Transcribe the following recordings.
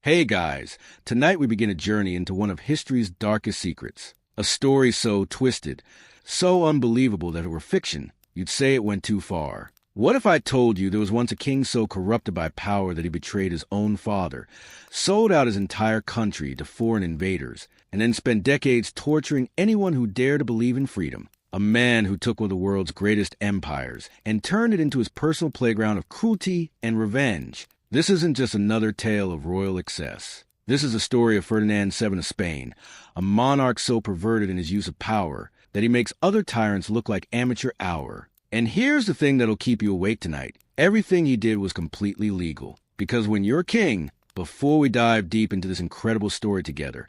Hey guys, tonight we begin a journey into one of history's darkest secrets. A story so twisted, so unbelievable that it were fiction, you'd say it went too far. What if I told you there was once a king so corrupted by power that he betrayed his own father, sold out his entire country to foreign invaders, and then spent decades torturing anyone who dared to believe in freedom? A man who took one of the world's greatest empires and turned it into his personal playground of cruelty and revenge. This isn't just another tale of royal excess. This is a story of Ferdinand VII of Spain, a monarch so perverted in his use of power that he makes other tyrants look like amateur hour. And here's the thing that'll keep you awake tonight. Everything he did was completely legal. Because when you're king, before we dive deep into this incredible story together,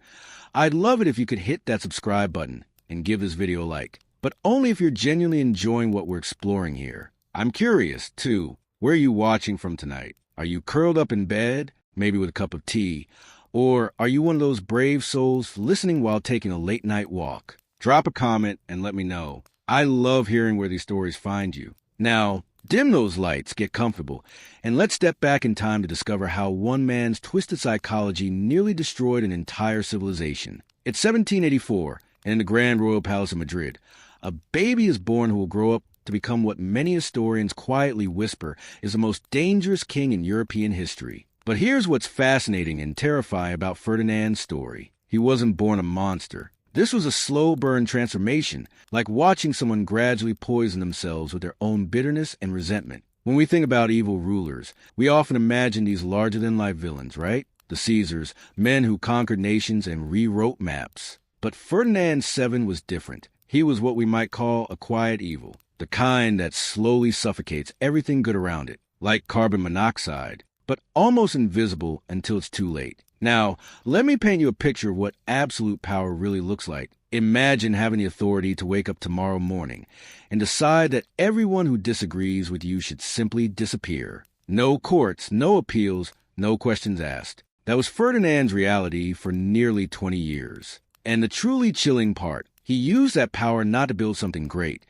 I'd love it if you could hit that subscribe button and give this video a like. But only if you're genuinely enjoying what we're exploring here. I'm curious, too, where are you watching from tonight? Are you curled up in bed, maybe with a cup of tea? Or are you one of those brave souls listening while taking a late-night walk? Drop a comment and let me know. I love hearing where these stories find you. Now, dim those lights, get comfortable, and let's step back in time to discover how one man's twisted psychology nearly destroyed an entire civilization. It's 1784, and in the Grand Royal Palace of Madrid, a baby is born who will grow up to become what many historians quietly whisper is the most dangerous king in European history. But here's what's fascinating and terrifying about Ferdinand's story. He wasn't born a monster. This was a slow burn transformation, like watching someone gradually poison themselves with their own bitterness and resentment. When we think about evil rulers, we often imagine these larger-than-life villains, right? The Caesars, men who conquered nations and rewrote maps. But Ferdinand VII was different. He was what we might call a quiet evil. The kind that slowly suffocates everything good around it, like carbon monoxide, but almost invisible until it's too late. Now, let me paint you a picture of what absolute power really looks like. Imagine having the authority to wake up tomorrow morning and decide that everyone who disagrees with you should simply disappear. No courts, no appeals, no questions asked. That was Ferdinand's reality for nearly 20 years. And the truly chilling part, he used that power not to build something great,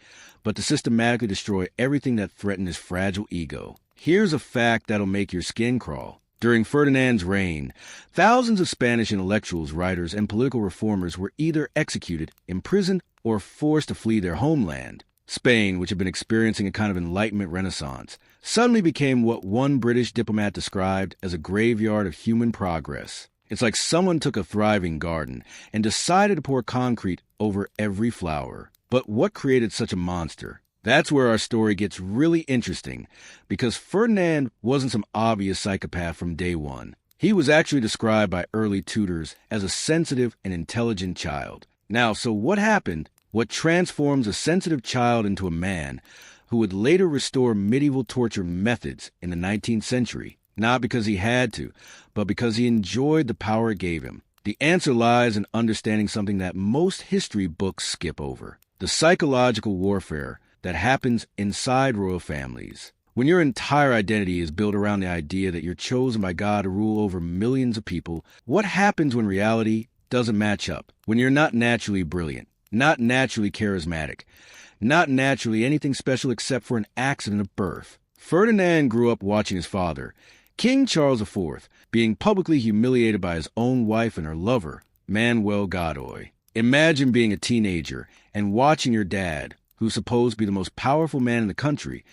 but to systematically destroy everything that threatened his fragile ego. Here's a fact that'll make your skin crawl. During Ferdinand's reign, thousands of Spanish intellectuals, writers, and political reformers were either executed, imprisoned, or forced to flee their homeland. Spain, which had been experiencing a kind of Enlightenment renaissance, suddenly became what one British diplomat described as a graveyard of human progress. It's like someone took a thriving garden and decided to pour concrete over every flower. But what created such a monster? That's where our story gets really interesting, because Ferdinand wasn't some obvious psychopath from day one. He was actually described by early tutors as a sensitive and intelligent child. Now, so what happened? What transforms a sensitive child into a man who would later restore medieval torture methods in the 19th century? Not because he had to, but because he enjoyed the power it gave him. The answer lies in understanding something that most history books skip over. The psychological warfare that happens inside royal families. When your entire identity is built around the idea that you're chosen by God to rule over millions of people, what happens when reality doesn't match up? When you're not naturally brilliant, not naturally charismatic, not naturally anything special except for an accident of birth. Ferdinand grew up watching his father, King Charles IV, being publicly humiliated by his own wife and her lover, Manuel Godoy. Imagine being a teenager and watching your dad, who's supposed to be the most powerful man in the country,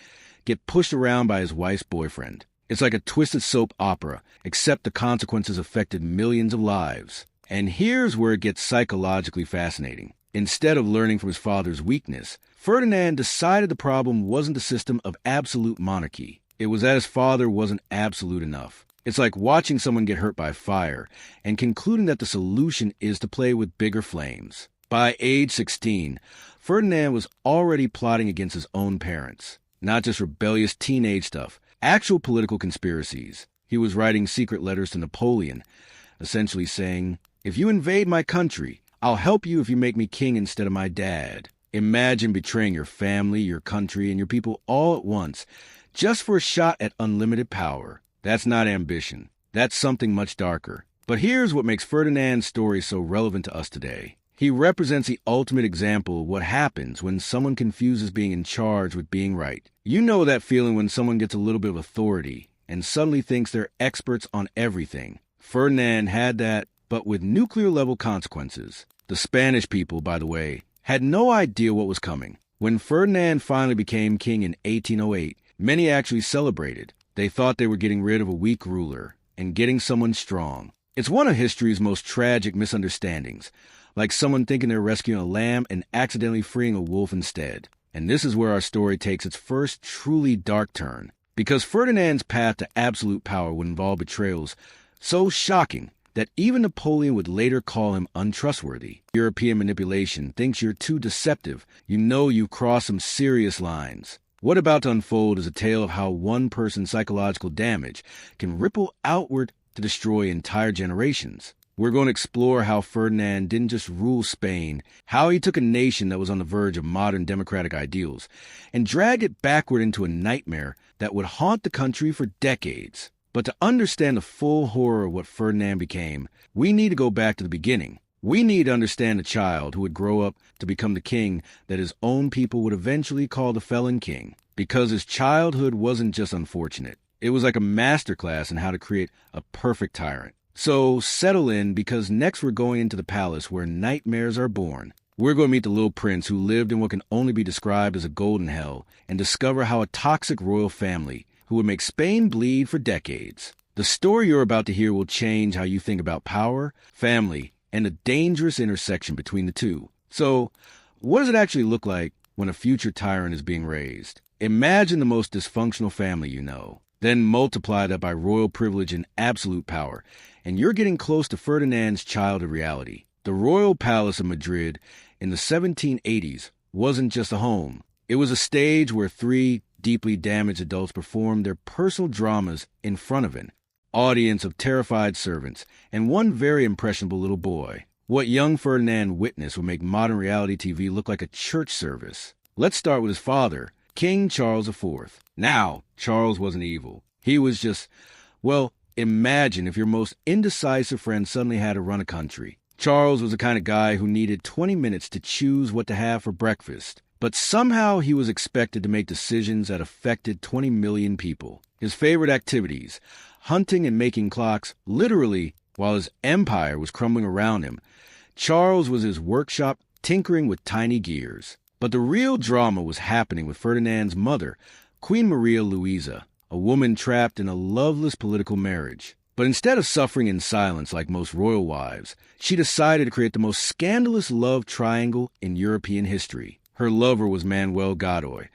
get pushed around by his wife's boyfriend. It's like a twisted soap opera, except the consequences affected millions of lives. And here's where it gets psychologically fascinating. Instead of learning from his father's weakness, Ferdinand decided the problem wasn't the system of absolute monarchy. It was that his father wasn't absolute enough. It's like watching someone get hurt by fire and concluding that the solution is to play with bigger flames. By age 16, Ferdinand was already plotting against his own parents. Not just rebellious teenage stuff, actual political conspiracies. He was writing secret letters to Napoleon, essentially saying, "If you invade my country, I'll help you if you make me king instead of my dad." Imagine betraying your family, your country, and your people all at once, just for a shot at unlimited power. That's not ambition. That's something much darker. But here's what makes Ferdinand's story so relevant to us today. He represents the ultimate example of what happens when someone confuses being in charge with being right. You know that feeling when someone gets a little bit of authority and suddenly thinks they're experts on everything. Ferdinand had that, but with nuclear-level consequences. The Spanish people, by the way, had no idea what was coming. When Ferdinand finally became king in 1808, many actually celebrated. They thought they were getting rid of a weak ruler and getting someone strong. It's one of history's most tragic misunderstandings, like someone thinking they're rescuing a lamb and accidentally freeing a wolf instead. And this is where our story takes its first truly dark turn. Because Ferdinand's path to absolute power would involve betrayals so shocking that even Napoleon would later call him untrustworthy. European manipulation thinks you're too deceptive. You know you've crossed some serious lines. What about to unfold is a tale of how one person's psychological damage can ripple outward to destroy entire generations. We're going to explore how Ferdinand didn't just rule Spain, how he took a nation that was on the verge of modern democratic ideals and dragged it backward into a nightmare that would haunt the country for decades. But to understand the full horror of what Ferdinand became, we need to go back to the beginning. We need to understand a child who would grow up to become the king that his own people would eventually call the Felon King. Because his childhood wasn't just unfortunate. It was like a masterclass in how to create a perfect tyrant. So settle in, because next we're going into the palace where nightmares are born. We're going to meet the little prince who lived in what can only be described as a golden hell and discover how a toxic royal family who would make Spain bleed for decades. The story you're about to hear will change how you think about power, family, and the dangerous intersection between the two. So, what does it actually look like when a future tyrant is being raised? Imagine the most dysfunctional family you know. Then multiply that by royal privilege and absolute power, and you're getting close to Ferdinand's childhood reality. The royal palace of Madrid in the 1780s wasn't just a home. It was a stage where three deeply damaged adults performed their personal dramas in front of an audience of terrified servants and one very impressionable little boy. What young Ferdinand witnessed would make modern reality TV look like a church service. Let's start with his father, King Charles IV. Now, Charles wasn't evil. He was just, well, imagine if your most indecisive friend suddenly had to run a country. Charles was the kind of guy who needed 20 minutes to choose what to have for breakfast. But somehow he was expected to make decisions that affected 20 million people. His favorite activities, hunting and making clocks, literally, while his empire was crumbling around him. Charles was his workshop tinkering with tiny gears. But the real drama was happening with Ferdinand's mother, Queen Maria Louisa, a woman trapped in a loveless political marriage. But instead of suffering in silence like most royal wives, she decided to create the most scandalous love triangle in European history. Her lover was Manuel Godoy,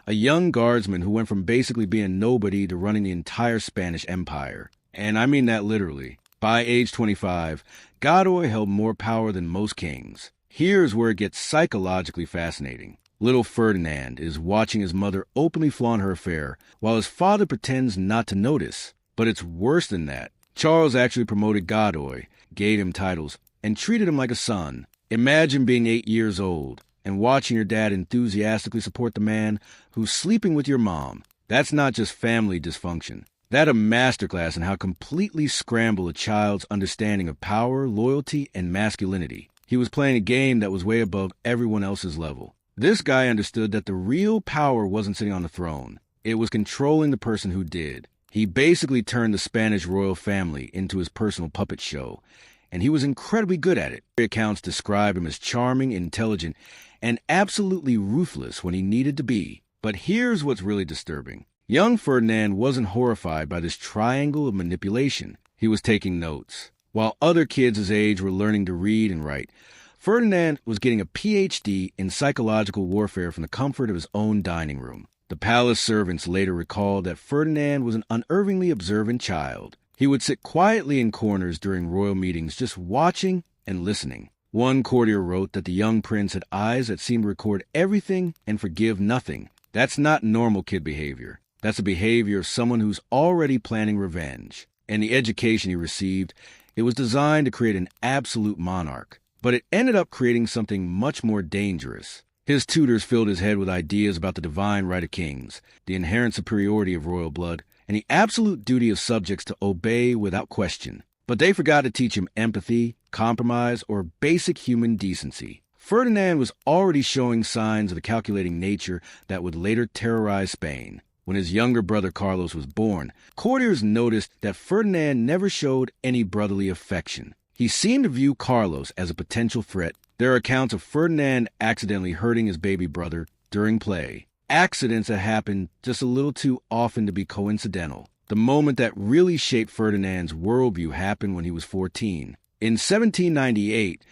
a young guardsman who went from basically being nobody to running the entire Spanish Empire. And I mean that literally. By age 25, Godoy held more power than most kings. Here's where it gets psychologically fascinating. Little Ferdinand is watching his mother openly flaunt her affair, while his father pretends not to notice. But it's worse than that. Charles actually promoted Godoy, gave him titles, and treated him like a son. Imagine being 8 years old and watching your dad enthusiastically support the man who's sleeping with your mom. That's not just family dysfunction. That's a masterclass in how completely scramble a child's understanding of power, loyalty, and masculinity. He was playing a game that was way above everyone else's level. This guy understood that the real power wasn't sitting on the throne. It was controlling the person who did. He basically turned the Spanish royal family into his personal puppet show, and he was incredibly good at it. Accounts describe him as charming, intelligent, and absolutely ruthless when he needed to be. But here's what's really disturbing. Young Ferdinand wasn't horrified by this triangle of manipulation. He was taking notes. While other kids his age were learning to read and write, Ferdinand was getting a PhD in psychological warfare from the comfort of his own dining room. The palace servants later recalled that Ferdinand was an unerringly observant child. He would sit quietly in corners during royal meetings, just watching and listening. One courtier wrote that the young prince had eyes that seemed to record everything and forgive nothing. That's not normal kid behavior. That's the behavior of someone who's already planning revenge. And the education he received, it was designed to create an absolute monarch. But it ended up creating something much more dangerous. His tutors filled his head with ideas about the divine right of kings, the inherent superiority of royal blood, and the absolute duty of subjects to obey without question. But they forgot to teach him empathy, compromise, or basic human decency. Ferdinand was already showing signs of the calculating nature that would later terrorize Spain. when his younger brother Carlos was born, courtiers noticed that Ferdinand never showed any brotherly affection. He seemed to view Carlos as a potential threat. There are accounts of Ferdinand accidentally hurting his baby brother during play. Accidents that happened just a little too often to be coincidental. The moment that really shaped Ferdinand's worldview happened when he was 14. In 1798,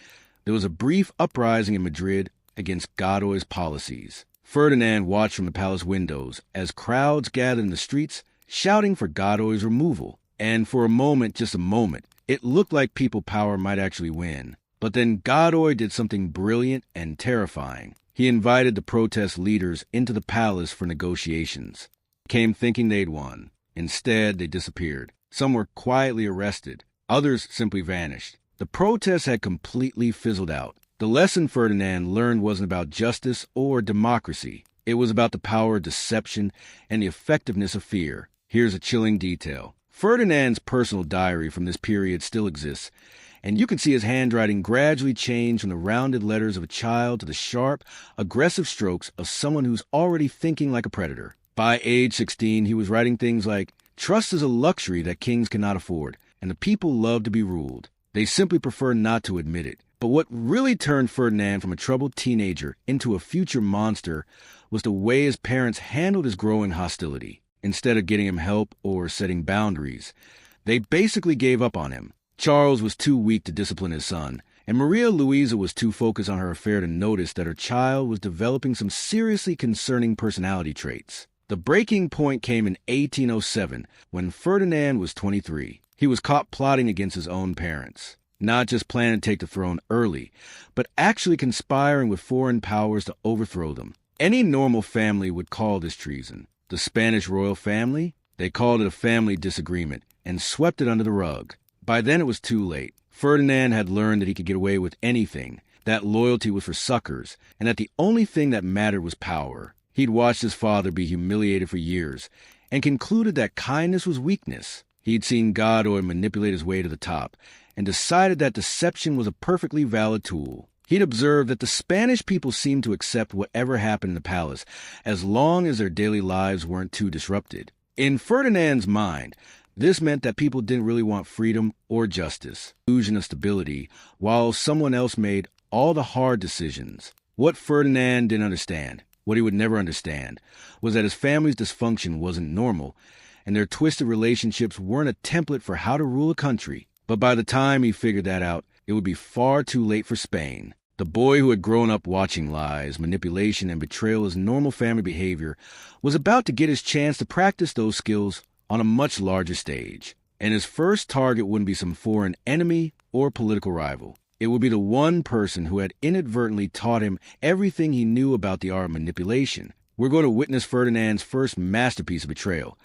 there was a brief uprising in Madrid against Godoy's policies. Ferdinand watched from the palace windows as crowds gathered in the streets, shouting for Godoy's removal. And for a moment, just a moment, it looked like people power might actually win. But then Godoy did something brilliant and terrifying. He invited the protest leaders into the palace for negotiations. They came thinking they'd won. Instead, they disappeared. Some were quietly arrested. Others simply vanished. The protests had completely fizzled out. The lesson Ferdinand learned wasn't about justice or democracy. It was about the power of deception and the effectiveness of fear. Here's a chilling detail. Ferdinand's personal diary from this period still exists, and you can see his handwriting gradually change from the rounded letters of a child to the sharp, aggressive strokes of someone who's already thinking like a predator. By age 16, he was writing things like, "Trust is a luxury that kings cannot afford, and the people love to be ruled. They simply prefer not to admit it." But what really turned Ferdinand from a troubled teenager into a future monster was the way his parents handled his growing hostility. Instead of getting him help or setting boundaries, they basically gave up on him. Charles was too weak to discipline his son, and Maria Luisa was too focused on her affair to notice that her child was developing some seriously concerning personality traits. The breaking point came in 1807, when Ferdinand was 23. He was caught plotting against his own parents. Not just planning to take the throne early, but actually conspiring with foreign powers to overthrow them. Any normal family would call this treason. The Spanish royal family? They called it a family disagreement and swept it under the rug. By then it was too late. Ferdinand had learned that he could get away with anything, that loyalty was for suckers, and that the only thing that mattered was power. He'd watched his father be humiliated for years and concluded that kindness was weakness. He'd seen Godoy manipulate his way to the top and decided that deception was a perfectly valid tool. He'd observed that the Spanish people seemed to accept whatever happened in the palace as long as their daily lives weren't too disrupted. In Ferdinand's mind, this meant that people didn't really want freedom or justice, illusion of stability, while someone else made all the hard decisions. What Ferdinand didn't understand, what he would never understand, was that his family's dysfunction wasn't normal, and their twisted relationships weren't a template for how to rule a country. But by the time he figured that out, it would be far too late for Spain. The boy who had grown up watching lies, manipulation, and betrayal as normal family behavior was about to get his chance to practice those skills on a much larger stage. And his first target wouldn't be some foreign enemy or political rival. It would be the one person who had inadvertently taught him everything he knew about the art of manipulation. We're going to witness Ferdinand's first masterpiece of betrayal,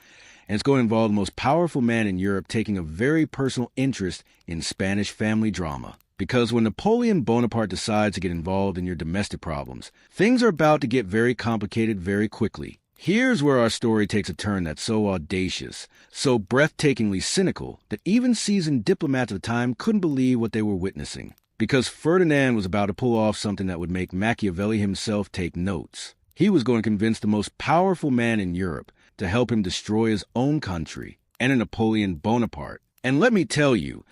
and it's going to involve the most powerful man in Europe taking a very personal interest in Spanish family drama. Because when Napoleon Bonaparte decides to get involved in your domestic problems, things are about to get very complicated very quickly. Here's where our story takes a turn that's so audacious, so breathtakingly cynical, that even seasoned diplomats at the time couldn't believe what they were witnessing. Because Ferdinand was about to pull off something that would make Machiavelli himself take notes. He was going to convince the most powerful man in Europe to help him destroy his own country, and a Napoleon Bonaparte. And let me tell you,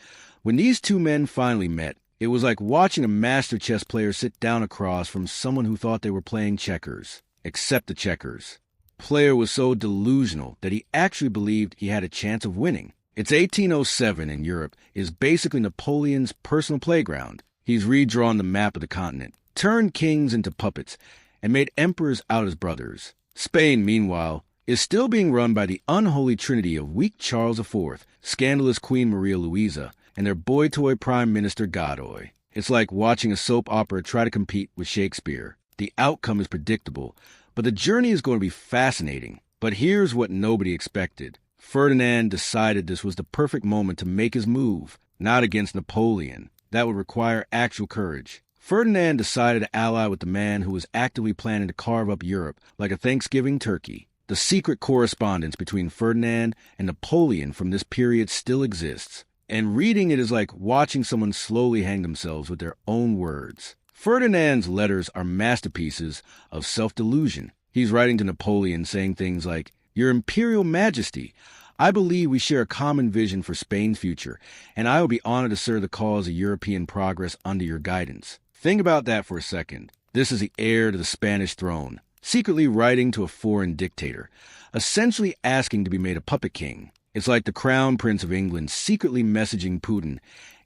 when these two men finally met, it was like watching a master chess player sit down across from someone who thought they were playing checkers. Except the checkers. Player was so delusional that he actually believed he had a chance of winning. It's 1807 in Europe is basically Napoleon's personal playground. He's redrawn the map of the continent, turned kings into puppets, and made emperors out of his brothers. Spain, meanwhile, is still being run by the unholy trinity of weak Charles IV, scandalous Queen Maria Luisa, and their boy-toy Prime Minister Godoy. It's like watching a soap opera try to compete with Shakespeare. The outcome is predictable, but the journey is going to be fascinating. But here's what nobody expected. Ferdinand decided this was the perfect moment to make his move, not against Napoleon. That would require actual courage. Ferdinand decided to ally with the man who was actively planning to carve up Europe like a Thanksgiving turkey. The secret correspondence between Ferdinand and Napoleon from this period still exists, and reading it is like watching someone slowly hang themselves with their own words. Ferdinand's letters are masterpieces of self-delusion. He's writing to Napoleon saying things like, Your Imperial Majesty, I believe we share a common vision for Spain's future, and I will be honored to serve the cause of European progress under your guidance. Think about that for a second. This is the heir to the Spanish throne, secretly writing to a foreign dictator, essentially asking to be made a puppet king. It's like the Crown Prince of England secretly messaging Putin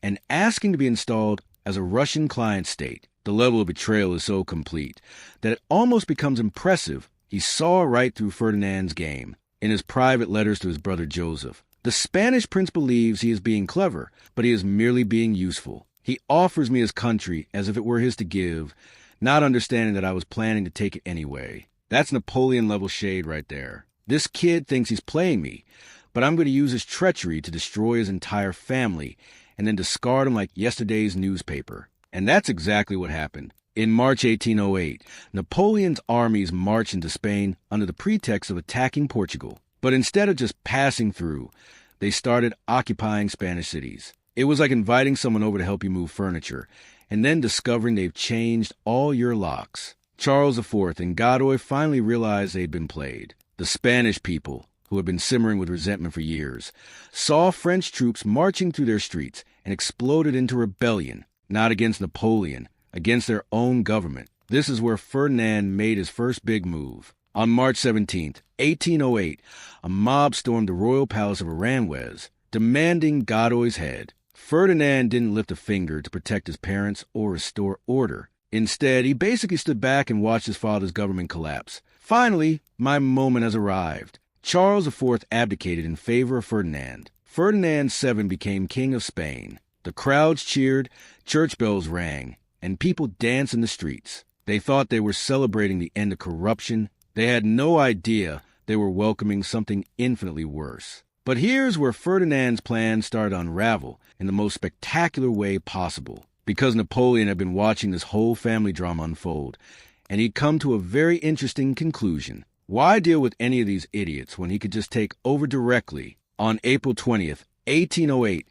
and asking to be installed as a Russian client state. The level of betrayal is so complete that it almost becomes impressive. He saw right through Ferdinand's game. In his private letters to his brother Joseph, the Spanish prince believes he is being clever, but he is merely being useful. He offers me his country as if it were his to give, not understanding that I was planning to take it anyway. That's Napoleon-level shade right there. This kid thinks he's playing me, but I'm going to use his treachery to destroy his entire family and then discard him like yesterday's newspaper. And that's exactly what happened. In March 1808, Napoleon's armies marched into Spain under the pretext of attacking Portugal. But instead of just passing through, they started occupying Spanish cities. It was like inviting someone over to help you move furniture, and then discovering they've changed all your locks. Charles IV and Godoy finally realized they'd been played. The Spanish people, who had been simmering with resentment for years, saw French troops marching through their streets and exploded into rebellion, not against Napoleon, against their own government. This is where Ferdinand made his first big move. On March 17, 1808, a mob stormed the royal palace of Aranjuez, demanding Godoy's head. Ferdinand didn't lift a finger to protect his parents or restore order. Instead, he basically stood back and watched his father's government collapse. Finally, my moment has arrived. Charles IV abdicated in favor of Ferdinand. Ferdinand VII became king of Spain. The crowds cheered, church bells rang, and people danced in the streets. They thought they were celebrating the end of corruption. They had no idea they were welcoming something infinitely worse. But here's where Ferdinand's plans started to unravel in the most spectacular way possible. Because Napoleon had been watching this whole family drama unfold, and he'd come to a very interesting conclusion. Why deal with any of these idiots when he could just take over directly? On April 20th, 1808,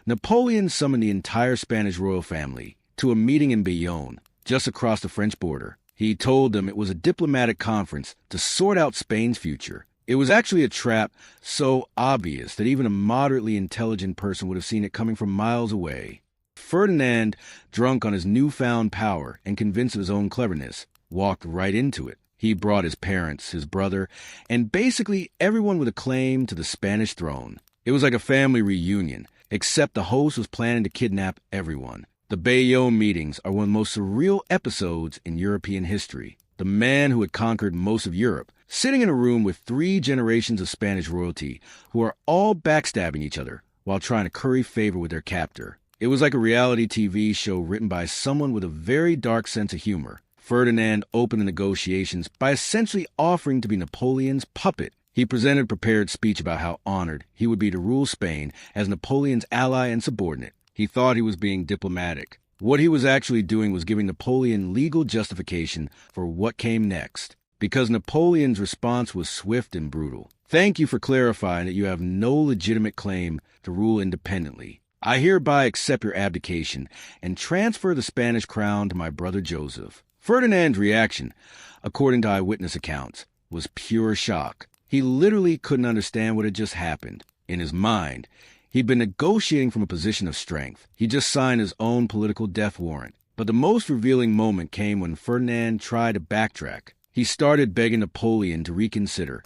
Napoleon summoned the entire Spanish royal family to a meeting in Bayonne, just across the French border. He told them it was a diplomatic conference to sort out Spain's future. It was actually a trap so obvious that even a moderately intelligent person would have seen it coming from miles away. Ferdinand, drunk on his newfound power and convinced of his own cleverness, walked right into it. He brought his parents, his brother, and basically everyone with a claim to the Spanish throne. It was like a family reunion, except the host was planning to kidnap everyone. The Bayonne meetings are one of the most surreal episodes in European history. The man who had conquered most of Europe, sitting in a room with 3 generations of Spanish royalty, who are all backstabbing each other while trying to curry favor with their captor. It was like a reality TV show written by someone with a very dark sense of humor. Ferdinand opened the negotiations by essentially offering to be Napoleon's puppet. He presented a prepared speech about how honored he would be to rule Spain as Napoleon's ally and subordinate. He thought he was being diplomatic. What he was actually doing was giving Napoleon legal justification for what came next, because Napoleon's response was swift and brutal. Thank you for clarifying that you have no legitimate claim to rule independently. I hereby accept your abdication and transfer the Spanish crown to my brother Joseph. Ferdinand's reaction, according to eyewitness accounts, was pure shock. He literally couldn't understand what had just happened. In his mind, he'd been negotiating from a position of strength. He just signed his own political death warrant. But the most revealing moment came when Ferdinand tried to backtrack. He started begging Napoleon to reconsider,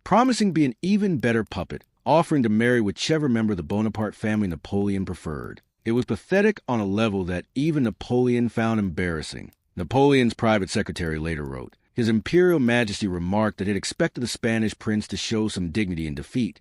promising to be an even better puppet, offering to marry whichever member of the Bonaparte family Napoleon preferred. It was pathetic on a level that even Napoleon found embarrassing. Napoleon's private secretary later wrote, His Imperial Majesty remarked that it expected the Spanish prince to show some dignity in defeat,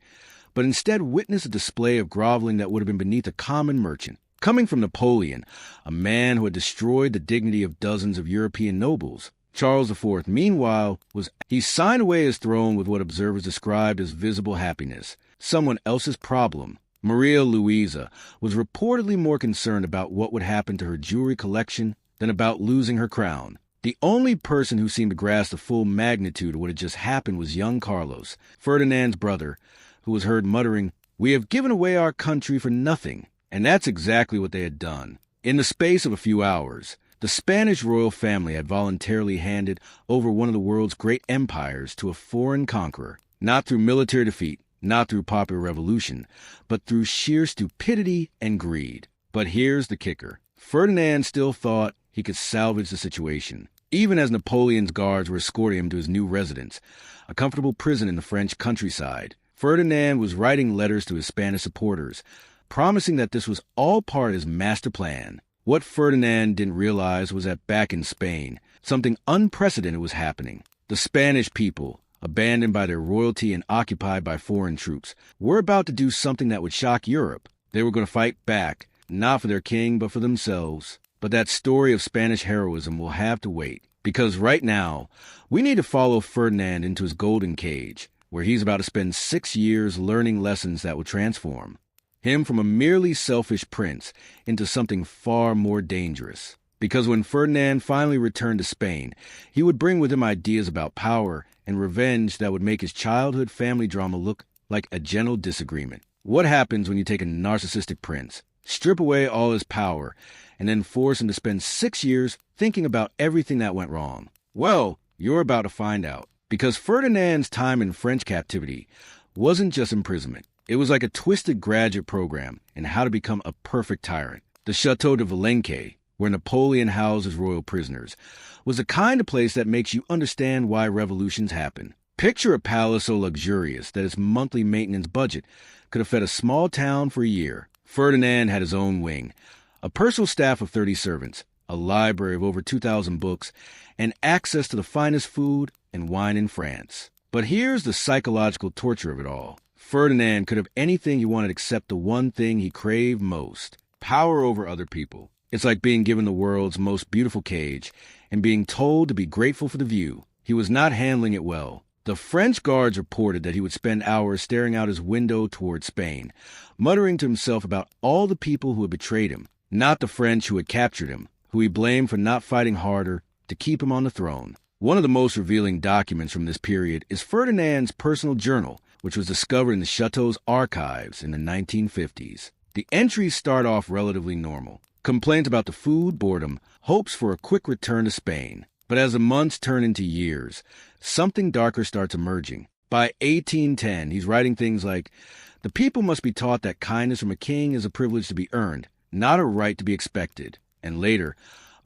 but instead witnessed a display of groveling that would have been beneath a common merchant. Coming from Napoleon, a man who had destroyed the dignity of dozens of European nobles, Charles IV, meanwhile, he signed away his throne with what observers described as visible happiness, someone else's problem. Maria Louisa was reportedly more concerned about what would happen to her jewelry collection than about losing her crown. The only person who seemed to grasp the full magnitude of what had just happened was young Carlos, Ferdinand's brother, who was heard muttering, "We have given away our country for nothing." And that's exactly what they had done. In the space of a few hours, the Spanish royal family had voluntarily handed over one of the world's great empires to a foreign conqueror. Not through military defeat, not through popular revolution, but through sheer stupidity and greed. But here's the kicker. Ferdinand still thought he could salvage the situation, even as Napoleon's guards were escorting him to his new residence, a comfortable prison in the French countryside. Ferdinand was writing letters to his Spanish supporters, promising that this was all part of his master plan. What Ferdinand didn't realize was that back in Spain, something unprecedented was happening. The Spanish people, abandoned by their royalty and occupied by foreign troops, were about to do something that would shock Europe. They were going to fight back, not for their king, but for themselves. But that story of Spanish heroism will have to wait, because right now, we need to follow Ferdinand into his golden cage, where he's about to spend 6 years learning lessons that will transform him from a merely selfish prince into something far more dangerous. Because when Ferdinand finally returned to Spain, he would bring with him ideas about power and revenge that would make his childhood family drama look like a gentle disagreement. What happens when you take a narcissistic prince, strip away all his power, and then force him to spend 6 years thinking about everything that went wrong? Well, you're about to find out. Because Ferdinand's time in French captivity wasn't just imprisonment. It was like a twisted graduate program in how to become a perfect tyrant. The Chateau de Valenque, where Napoleon housed his royal prisoners, was the kind of place that makes you understand why revolutions happen. Picture a palace so luxurious that its monthly maintenance budget could have fed a small town for a year. Ferdinand had his own wing, a personal staff of 30 servants, a library of over 2,000 books, and access to the finest food and wine in France. But here's the psychological torture of it all. Ferdinand could have anything he wanted except the one thing he craved most: power over other people. It's like being given the world's most beautiful cage and being told to be grateful for the view. He was not handling it well. The French guards reported that he would spend hours staring out his window toward Spain, muttering to himself about all the people who had betrayed him, not the French who had captured him, who he blamed for not fighting harder to keep him on the throne. One of the most revealing documents from this period is Ferdinand's personal journal, which was discovered in the chateau's archives in the 1950s. The entries start off relatively normal. Complaints about the food, boredom, hopes for a quick return to Spain. But as the months turn into years, something darker starts emerging. By 1810, he's writing things like, "The people must be taught that kindness from a king is a privilege to be earned, not a right to be expected." And later,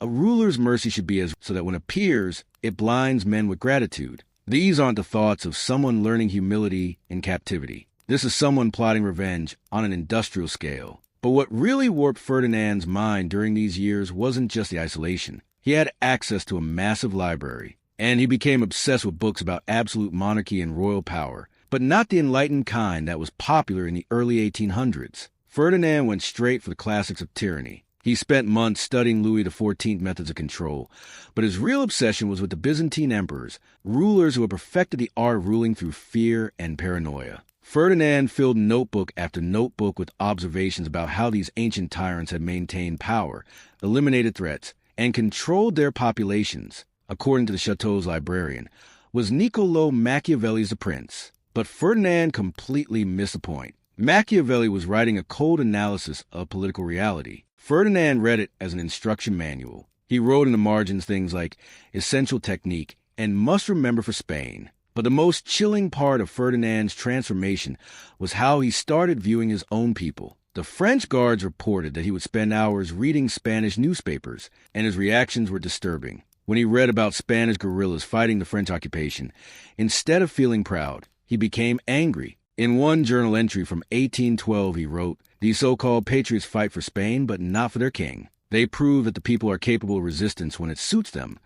"A ruler's mercy should be as so that when it appears, it blinds men with gratitude." These aren't the thoughts of someone learning humility in captivity. This is someone plotting revenge on an industrial scale. But what really warped Ferdinand's mind during these years wasn't just the isolation. He had access to a massive library, and he became obsessed with books about absolute monarchy and royal power, but not the enlightened kind that was popular in the early 1800s. Ferdinand went straight for the classics of tyranny. He spent months studying Louis XIV methods of control, but his real obsession was with the Byzantine emperors, rulers who had perfected the art of ruling through fear and paranoia. Ferdinand filled notebook after notebook with observations about how these ancient tyrants had maintained power, eliminated threats, and controlled their populations. According to the chateau's librarian, was Niccolò Machiavelli's The Prince. But Ferdinand completely missed the point. Machiavelli was writing a cold analysis of political reality. Ferdinand read it as an instruction manual. He wrote in the margins things like essential technique and must remember for Spain. But the most chilling part of Ferdinand's transformation was how he started viewing his own people. The French guards reported that he would spend hours reading Spanish newspapers, and his reactions were disturbing. When he read about Spanish guerrillas fighting the French occupation, instead of feeling proud, he became angry. In one journal entry from 1812, he wrote, "These so-called patriots fight for Spain, but not for their king. They prove that the people are capable of resistance when it suits them,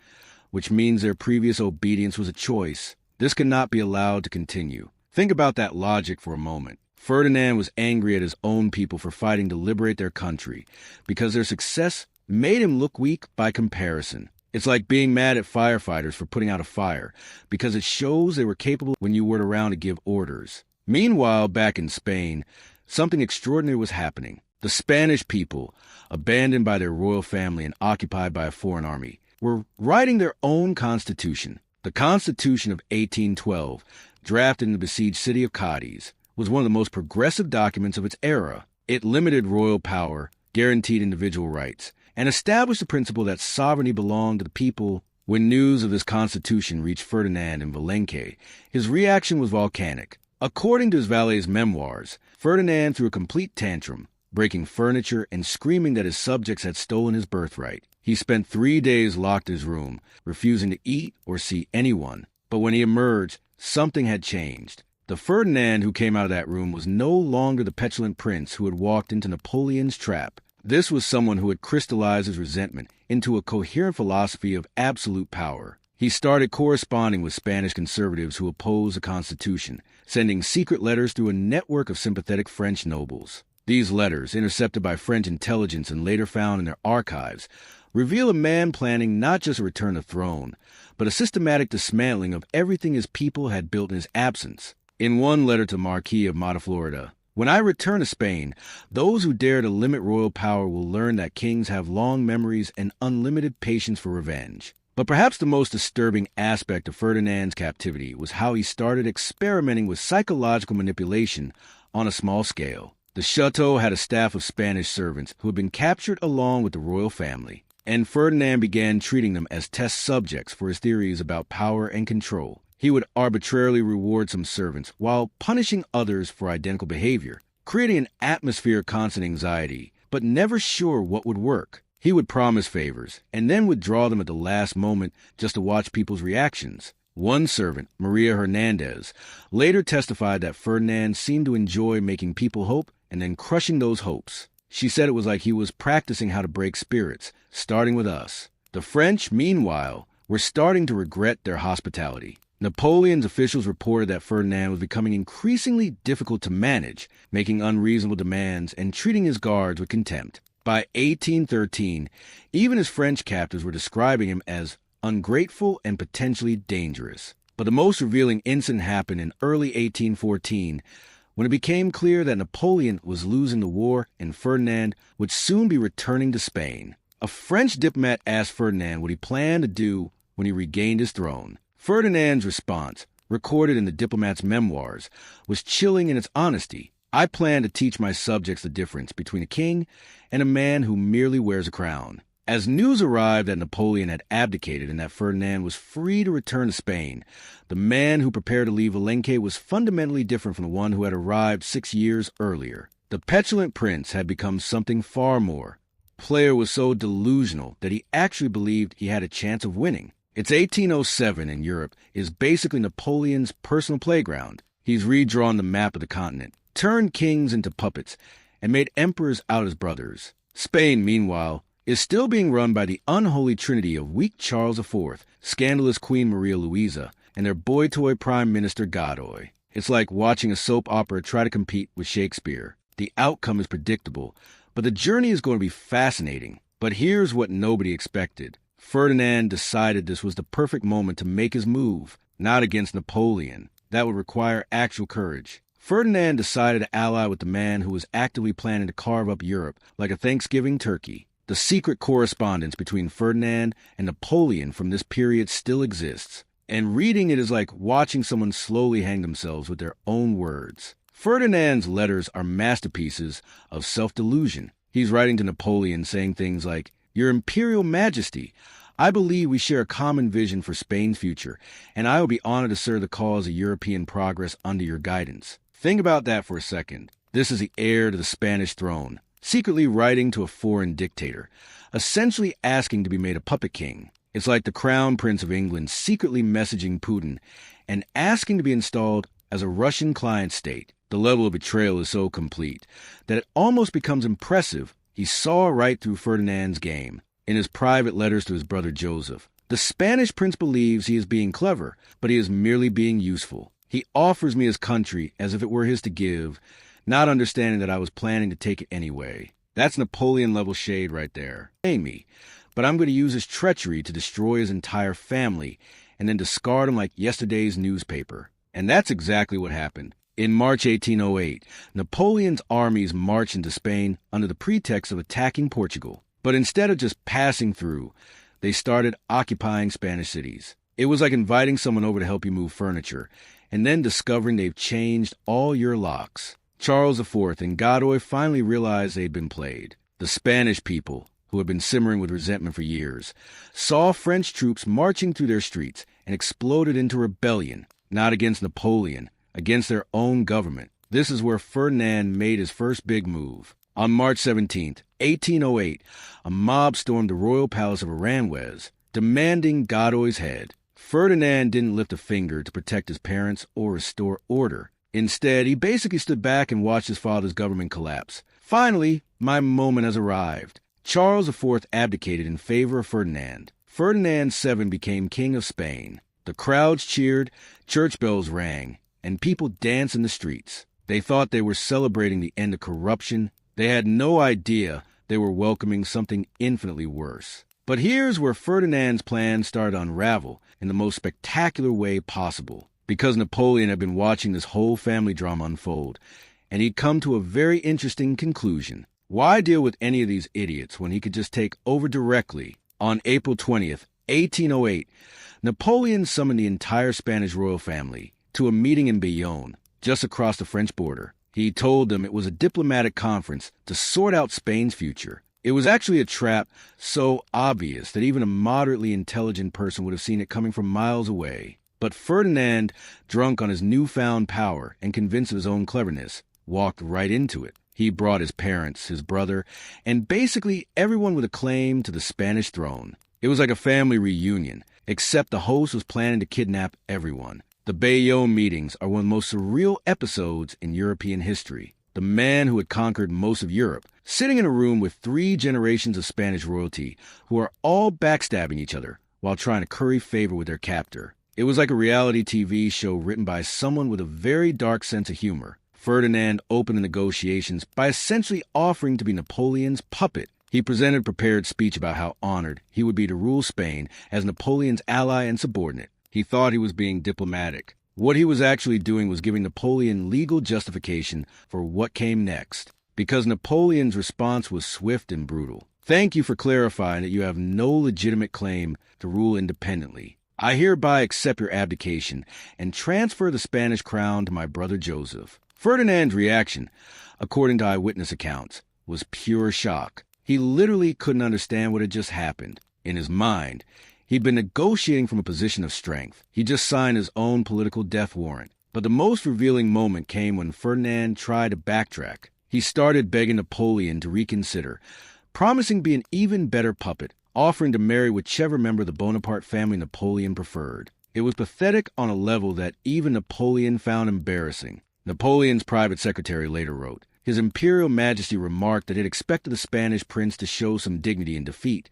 which means their previous obedience was a choice. This cannot be allowed to continue." Think about that logic for a moment. Ferdinand was angry at his own people for fighting to liberate their country because their success made him look weak by comparison. It's like being mad at firefighters for putting out a fire because it shows they were capable when you weren't around to give orders. Meanwhile, back in Spain, something extraordinary was happening. The Spanish people, abandoned by their royal family and occupied by a foreign army, were writing their own constitution. The Constitution of 1812, drafted in the besieged city of Cadiz, was one of the most progressive documents of its era. It limited royal power, guaranteed individual rights, and established the principle that sovereignty belonged to the people, When news of this constitution reached Ferdinand in Valenque, his reaction was volcanic. According to his valet's memoirs, Ferdinand threw a complete tantrum, breaking furniture and screaming that his subjects had stolen his birthright. He spent 3 days locked in his room, refusing to eat or see anyone. But when he emerged, something had changed. The Ferdinand who came out of that room was no longer the petulant prince who had walked into Napoleon's trap. This was someone who had crystallized his resentment into a coherent philosophy of absolute power. He started corresponding with Spanish conservatives who opposed the Constitution, sending secret letters through a network of sympathetic French nobles. These letters, intercepted by French intelligence and later found in their archives, reveal a man planning not just a return to the throne, but a systematic dismantling of everything his people had built in his absence. In one letter to Marquis of Mataflorida, "When I return to Spain, those who dare to limit royal power will learn that kings have long memories and unlimited patience for revenge." But perhaps the most disturbing aspect of Ferdinand's captivity was how he started experimenting with psychological manipulation on a small scale. The chateau had a staff of Spanish servants who had been captured along with the royal family, and Ferdinand began treating them as test subjects for his theories about power and control. He would arbitrarily reward some servants while punishing others for identical behavior, creating an atmosphere of constant anxiety, but never sure what would work. He would promise favors and then withdraw them at the last moment just to watch people's reactions. One servant, Maria Hernandez, later testified that Ferdinand seemed to enjoy making people hope and then crushing those hopes. She said it was like he was practicing how to break spirits, starting with us. The French, meanwhile, were starting to regret their hospitality. Napoleon's officials reported that Ferdinand was becoming increasingly difficult to manage, making unreasonable demands and treating his guards with contempt. By 1813, even his French captors were describing him as ungrateful and potentially dangerous. But the most revealing incident happened in early 1814, when it became clear that Napoleon was losing the war and Ferdinand would soon be returning to Spain. A French diplomat asked Ferdinand what he planned to do when he regained his throne. Ferdinand's response, recorded in the diplomat's memoirs, was chilling in its honesty. "I plan to teach my subjects the difference between a king and a man who merely wears a crown." As news arrived that Napoleon had abdicated and that Ferdinand was free to return to Spain, the man who prepared to leave Valenque was fundamentally different from the one who had arrived 6 years earlier. The petulant prince had become something far more. Player was so delusional that he actually believed he had a chance of winning. It's 1807 and Europe is basically Napoleon's personal playground. He's redrawn the map of the continent, turned kings into puppets, and made emperors out as brothers. Spain, meanwhile, is still being run by the unholy trinity of weak Charles IV, scandalous Queen Maria Louisa, and their boy-toy Prime Minister Godoy. It's like watching a soap opera try to compete with Shakespeare. The outcome is predictable, but the journey is going to be fascinating. But here's what nobody expected. Ferdinand decided this was the perfect moment to make his move, not against Napoleon. That would require actual courage. Ferdinand decided to ally with the man who was actively planning to carve up Europe like a Thanksgiving turkey. The secret correspondence between Ferdinand and Napoleon from this period still exists, and reading it is like watching someone slowly hang themselves with their own words. Ferdinand's letters are masterpieces of self-delusion. He's writing to Napoleon saying things like, "Your Imperial Majesty, I believe we share a common vision for Spain's future, and I will be honored to serve the cause of European progress under your guidance." Think about that for a second. This is the heir to the Spanish throne, secretly writing to a foreign dictator, essentially asking to be made a puppet king. It's like the Crown Prince of England secretly messaging Putin and asking to be installed as a Russian client state. The level of betrayal is so complete that it almost becomes impressive. He saw right through Ferdinand's game. In his private letters to his brother Joseph, the Spanish prince believes he is being clever, but he is merely being useful. He offers me his country as if it were his to give, not understanding that I was planning to take it anyway. That's Napoleon-level shade right there. Pay me, but I'm going to use his treachery to destroy his entire family and then discard him like yesterday's newspaper. And that's exactly what happened. In March 1808, Napoleon's armies marched into Spain under the pretext of attacking Portugal. But instead of just passing through, they started occupying Spanish cities. It was like inviting someone over to help you move furniture, and then discovering they've changed all your locks. Charles IV and Godoy finally realized they'd been played. The Spanish people, who had been simmering with resentment for years, saw French troops marching through their streets and exploded into rebellion, not against Napoleon, against their own government. This is where Ferdinand made his first big move. On March 17, 1808, a mob stormed the royal palace of Aranjuez, demanding Godoy's head. Ferdinand didn't lift a finger to protect his parents or restore order. Instead, he basically stood back and watched his father's government collapse. Finally, my moment has arrived. Charles IV abdicated in favor of Ferdinand. Ferdinand VII became King of Spain. The crowds cheered, church bells rang, and people danced in the streets. They thought they were celebrating the end of corruption. They had no idea they were welcoming something infinitely worse. But here's where Ferdinand's plans started to unravel in the most spectacular way possible. Because Napoleon had been watching this whole family drama unfold, and he'd come to a very interesting conclusion. Why deal with any of these idiots when he could just take over directly? On April 20th, 1808, Napoleon summoned the entire Spanish royal family to a meeting in Bayonne, just across the French border. He told them it was a diplomatic conference to sort out Spain's future. It was actually a trap so obvious that even a moderately intelligent person would have seen it coming from miles away. But Ferdinand, drunk on his newfound power and convinced of his own cleverness, walked right into it. He brought his parents, his brother, and basically everyone with a claim to the Spanish throne. It was like a family reunion, except the host was planning to kidnap everyone. The Bayonne meetings are one of the most surreal episodes in European history. The man who had conquered most of Europe, sitting in a room with 3 generations of Spanish royalty who are all backstabbing each other while trying to curry favor with their captor. It was like a reality TV show written by someone with a very dark sense of humor. Ferdinand opened the negotiations by essentially offering to be Napoleon's puppet. He presented a prepared speech about how honored he would be to rule Spain as Napoleon's ally and subordinate. He thought he was being diplomatic. What he was actually doing was giving Napoleon legal justification for what came next, because Napoleon's response was swift and brutal. Thank you for clarifying that you have no legitimate claim to rule independently. I hereby accept your abdication and transfer the Spanish crown to my brother Joseph. Ferdinand's reaction, according to eyewitness accounts, was pure shock. He literally couldn't understand what had just happened. In his mind, he'd been negotiating from a position of strength. He just signed his own political death warrant. But the most revealing moment came when Ferdinand tried to backtrack. He started begging Napoleon to reconsider, promising to be an even better puppet, offering to marry whichever member of the Bonaparte family Napoleon preferred. It was pathetic on a level that even Napoleon found embarrassing. Napoleon's private secretary later wrote, His Imperial Majesty remarked that it expected the Spanish prince to show some dignity in defeat,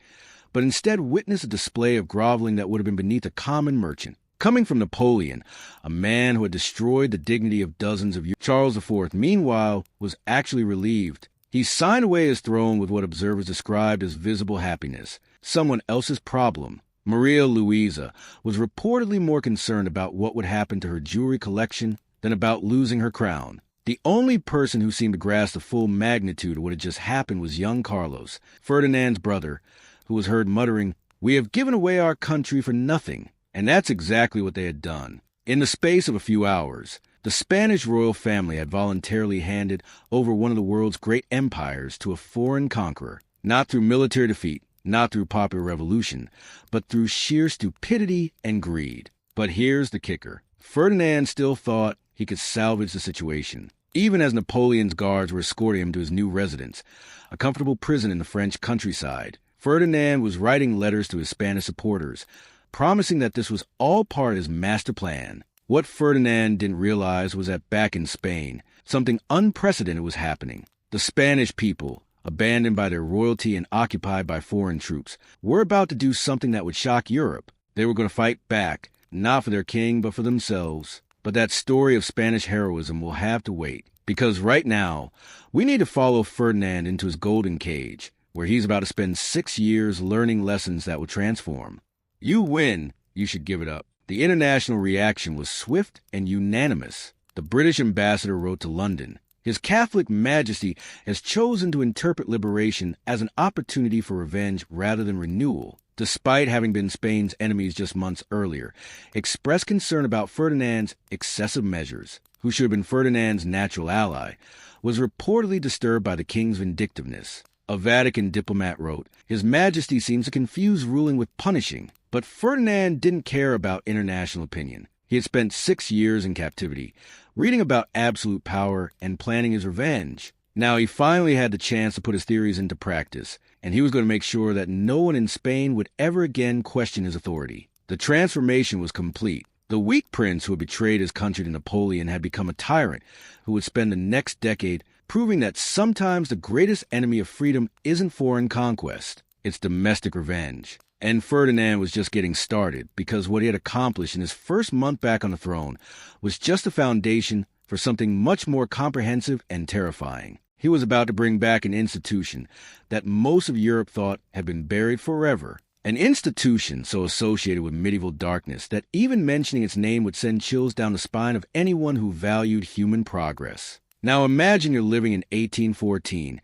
but instead witnessed a display of groveling that would have been beneath a common merchant. Coming from Napoleon, a man who had destroyed the dignity of dozens of years, Charles IV, meanwhile, was actually relieved. He signed away his throne with what observers described as visible happiness, someone else's problem. Maria Louisa was reportedly more concerned about what would happen to her jewelry collection than about losing her crown. The only person who seemed to grasp the full magnitude of what had just happened was young Carlos, Ferdinand's brother, who was heard muttering, "We have given away our country for nothing." And that's exactly what they had done. In the space of a few hours, the Spanish royal family had voluntarily handed over one of the world's great empires to a foreign conqueror, not through military defeat, not through popular revolution, but through sheer stupidity and greed. But here's the kicker. Ferdinand still thought he could salvage the situation. Even as Napoleon's guards were escorting him to his new residence, a comfortable prison in the French countryside, Ferdinand was writing letters to his Spanish supporters, promising that this was all part of his master plan. What Ferdinand didn't realize was that back in Spain, something unprecedented was happening. The Spanish people, abandoned by their royalty and occupied by foreign troops, were about to do something that would shock Europe. They were going to fight back, not for their king, but for themselves. But that story of Spanish heroism will have to wait, because right now, we need to follow Ferdinand into his golden cage, where he's about to spend 6 years learning lessons that will transform. You win, you should give it up. The international reaction was swift and unanimous. The British ambassador wrote to London, His Catholic Majesty has chosen to interpret liberation as an opportunity for revenge rather than renewal, despite having been Spain's enemies just months earlier, expressed concern about Ferdinand's excessive measures, who should have been Ferdinand's natural ally, was reportedly disturbed by the king's vindictiveness. A Vatican diplomat wrote, "His Majesty seems to confuse ruling with punishing." But Ferdinand didn't care about international opinion. He had spent 6 years in captivity, reading about absolute power and planning his revenge. Now he finally had the chance to put his theories into practice, and he was going to make sure that no one in Spain would ever again question his authority. The transformation was complete. The weak prince who had betrayed his country to Napoleon had become a tyrant who would spend the next decade proving that sometimes the greatest enemy of freedom isn't foreign conquest, it's domestic revenge. And Ferdinand was just getting started, because what he had accomplished in his first month back on the throne was just the foundation for something much more comprehensive and terrifying. He was about to bring back an institution that most of Europe thought had been buried forever. An institution so associated with medieval darkness that even mentioning its name would send chills down the spine of anyone who valued human progress. Now imagine you're living in 1814,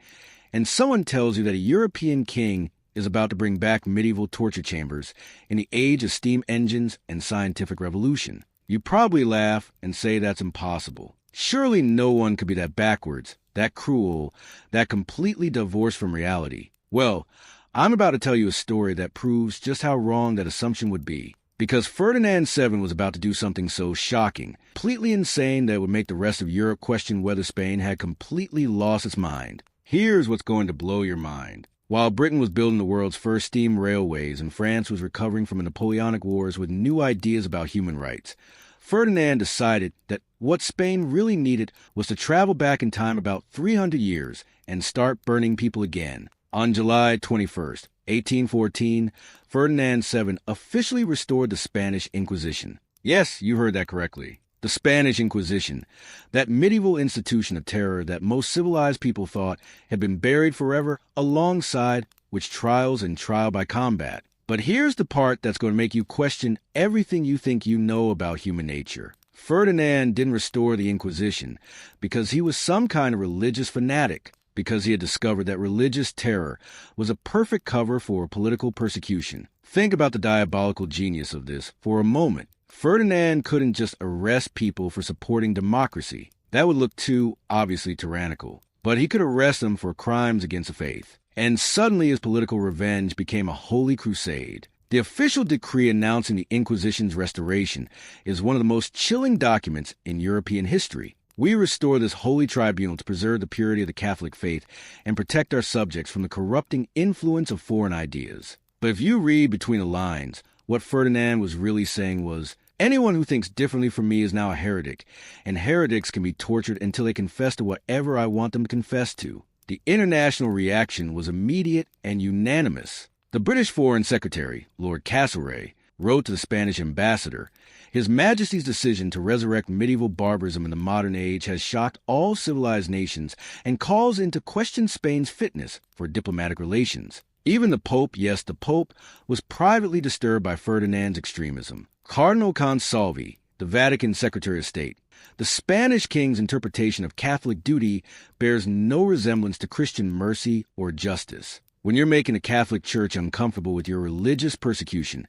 and someone tells you that a European king is about to bring back medieval torture chambers in the age of steam engines and scientific revolution. You probably laugh and say that's impossible. Surely no one could be that backwards, that cruel, that completely divorced from reality. Well, I'm about to tell you a story that proves just how wrong that assumption would be. Because Ferdinand VII was about to do something so shocking, completely insane that it would make the rest of Europe question whether Spain had completely lost its mind. Here's what's going to blow your mind. While Britain was building the world's first steam railways and France was recovering from the Napoleonic Wars with new ideas about human rights, Ferdinand decided that what Spain really needed was to travel back in time about 300 years and start burning people again. On July 21st, 1814, Ferdinand VII officially restored the Spanish Inquisition. Yes, you heard that correctly. The Spanish Inquisition, that medieval institution of terror that most civilized people thought had been buried forever, alongside witch trials and trial by combat. But here's the part that's going to make you question everything you think you know about human nature. Ferdinand didn't restore the Inquisition because he was some kind of religious fanatic, because he had discovered that religious terror was a perfect cover for political persecution. Think about the diabolical genius of this for a moment. Ferdinand couldn't just arrest people for supporting democracy. That would look too obviously tyrannical. But he could arrest them for crimes against the faith. And suddenly his political revenge became a holy crusade. The official decree announcing the Inquisition's restoration is one of the most chilling documents in European history. We restore this holy tribunal to preserve the purity of the Catholic faith and protect our subjects from the corrupting influence of foreign ideas. But if you read between the lines, what Ferdinand was really saying was, anyone who thinks differently from me is now a heretic, and heretics can be tortured until they confess to whatever I want them to confess to. The international reaction was immediate and unanimous. The British Foreign Secretary, Lord Castlereagh, wrote to the Spanish ambassador, "His Majesty's decision to resurrect medieval barbarism in the modern age has shocked all civilized nations and calls into question Spain's fitness for diplomatic relations." Even the Pope, yes, the Pope, was privately disturbed by Ferdinand's extremism. Cardinal Consalvi, the Vatican Secretary of State, the Spanish king's interpretation of Catholic duty bears no resemblance to Christian mercy or justice. When you're making the Catholic Church uncomfortable with your religious persecution,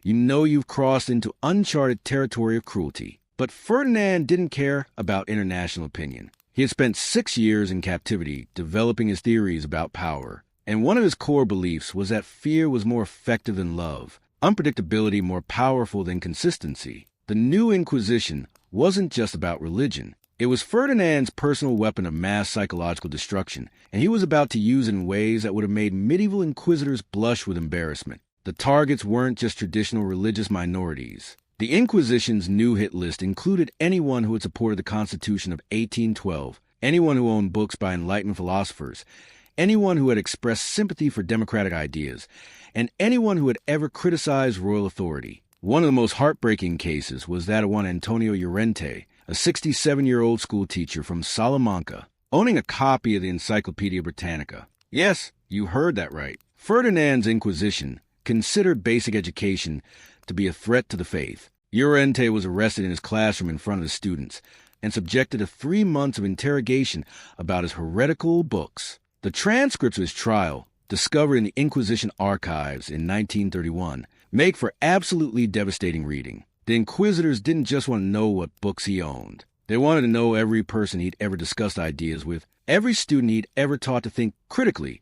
you know you've crossed into uncharted territory of cruelty. But Ferdinand didn't care about international opinion. He had spent 6 years in captivity developing his theories about power. And one of his core beliefs was that fear was more effective than love, unpredictability more powerful than consistency. The new Inquisition wasn't just about religion. It was Ferdinand's personal weapon of mass psychological destruction, and he was about to use it in ways that would have made medieval inquisitors blush with embarrassment. The targets weren't just traditional religious minorities. The Inquisition's new hit list included anyone who had supported the Constitution of 1812, anyone who owned books by enlightened philosophers, anyone who had expressed sympathy for democratic ideas, and anyone who had ever criticized royal authority. One of the most heartbreaking cases was that of one Antonio Llorente, a 67-year-old school teacher from Salamanca, owning a copy of the Encyclopedia Britannica. Yes, you heard that right. Ferdinand's Inquisition considered basic education to be a threat to the faith. Llorente was arrested in his classroom in front of the students and subjected to 3 months of interrogation about his heretical books. The transcripts of his trial, discovered in the Inquisition archives in 1931, make for absolutely devastating reading. The inquisitors didn't just want to know what books he owned. They wanted to know every person he'd ever discussed ideas with, every student he'd ever taught to think critically,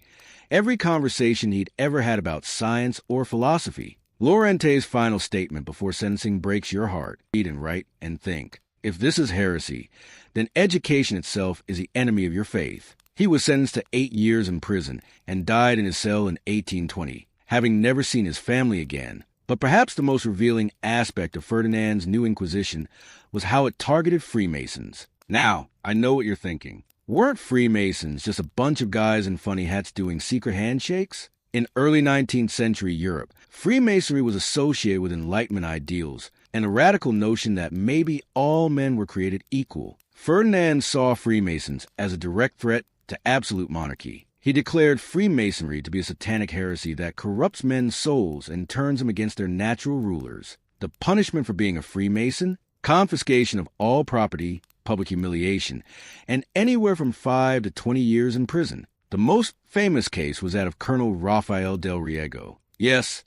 every conversation he'd ever had about science or philosophy. Llorente's final statement before sentencing breaks your heart. Read and write and think. If this is heresy, then education itself is the enemy of your faith. He was sentenced to 8 years in prison and died in his cell in 1820, having never seen his family again. But perhaps the most revealing aspect of Ferdinand's new Inquisition was how it targeted Freemasons. Now, I know what you're thinking. Weren't Freemasons just a bunch of guys in funny hats doing secret handshakes? In early 19th century Europe, Freemasonry was associated with Enlightenment ideals and a radical notion that maybe all men were created equal. Ferdinand saw Freemasons as a direct threat to absolute monarchy. He declared Freemasonry to be a satanic heresy that corrupts men's souls and turns them against their natural rulers. The punishment for being a Freemason? Confiscation of all property, public humiliation, and anywhere from 5 to 20 years in prison. The most famous case was that of Colonel Rafael del Riego. Yes,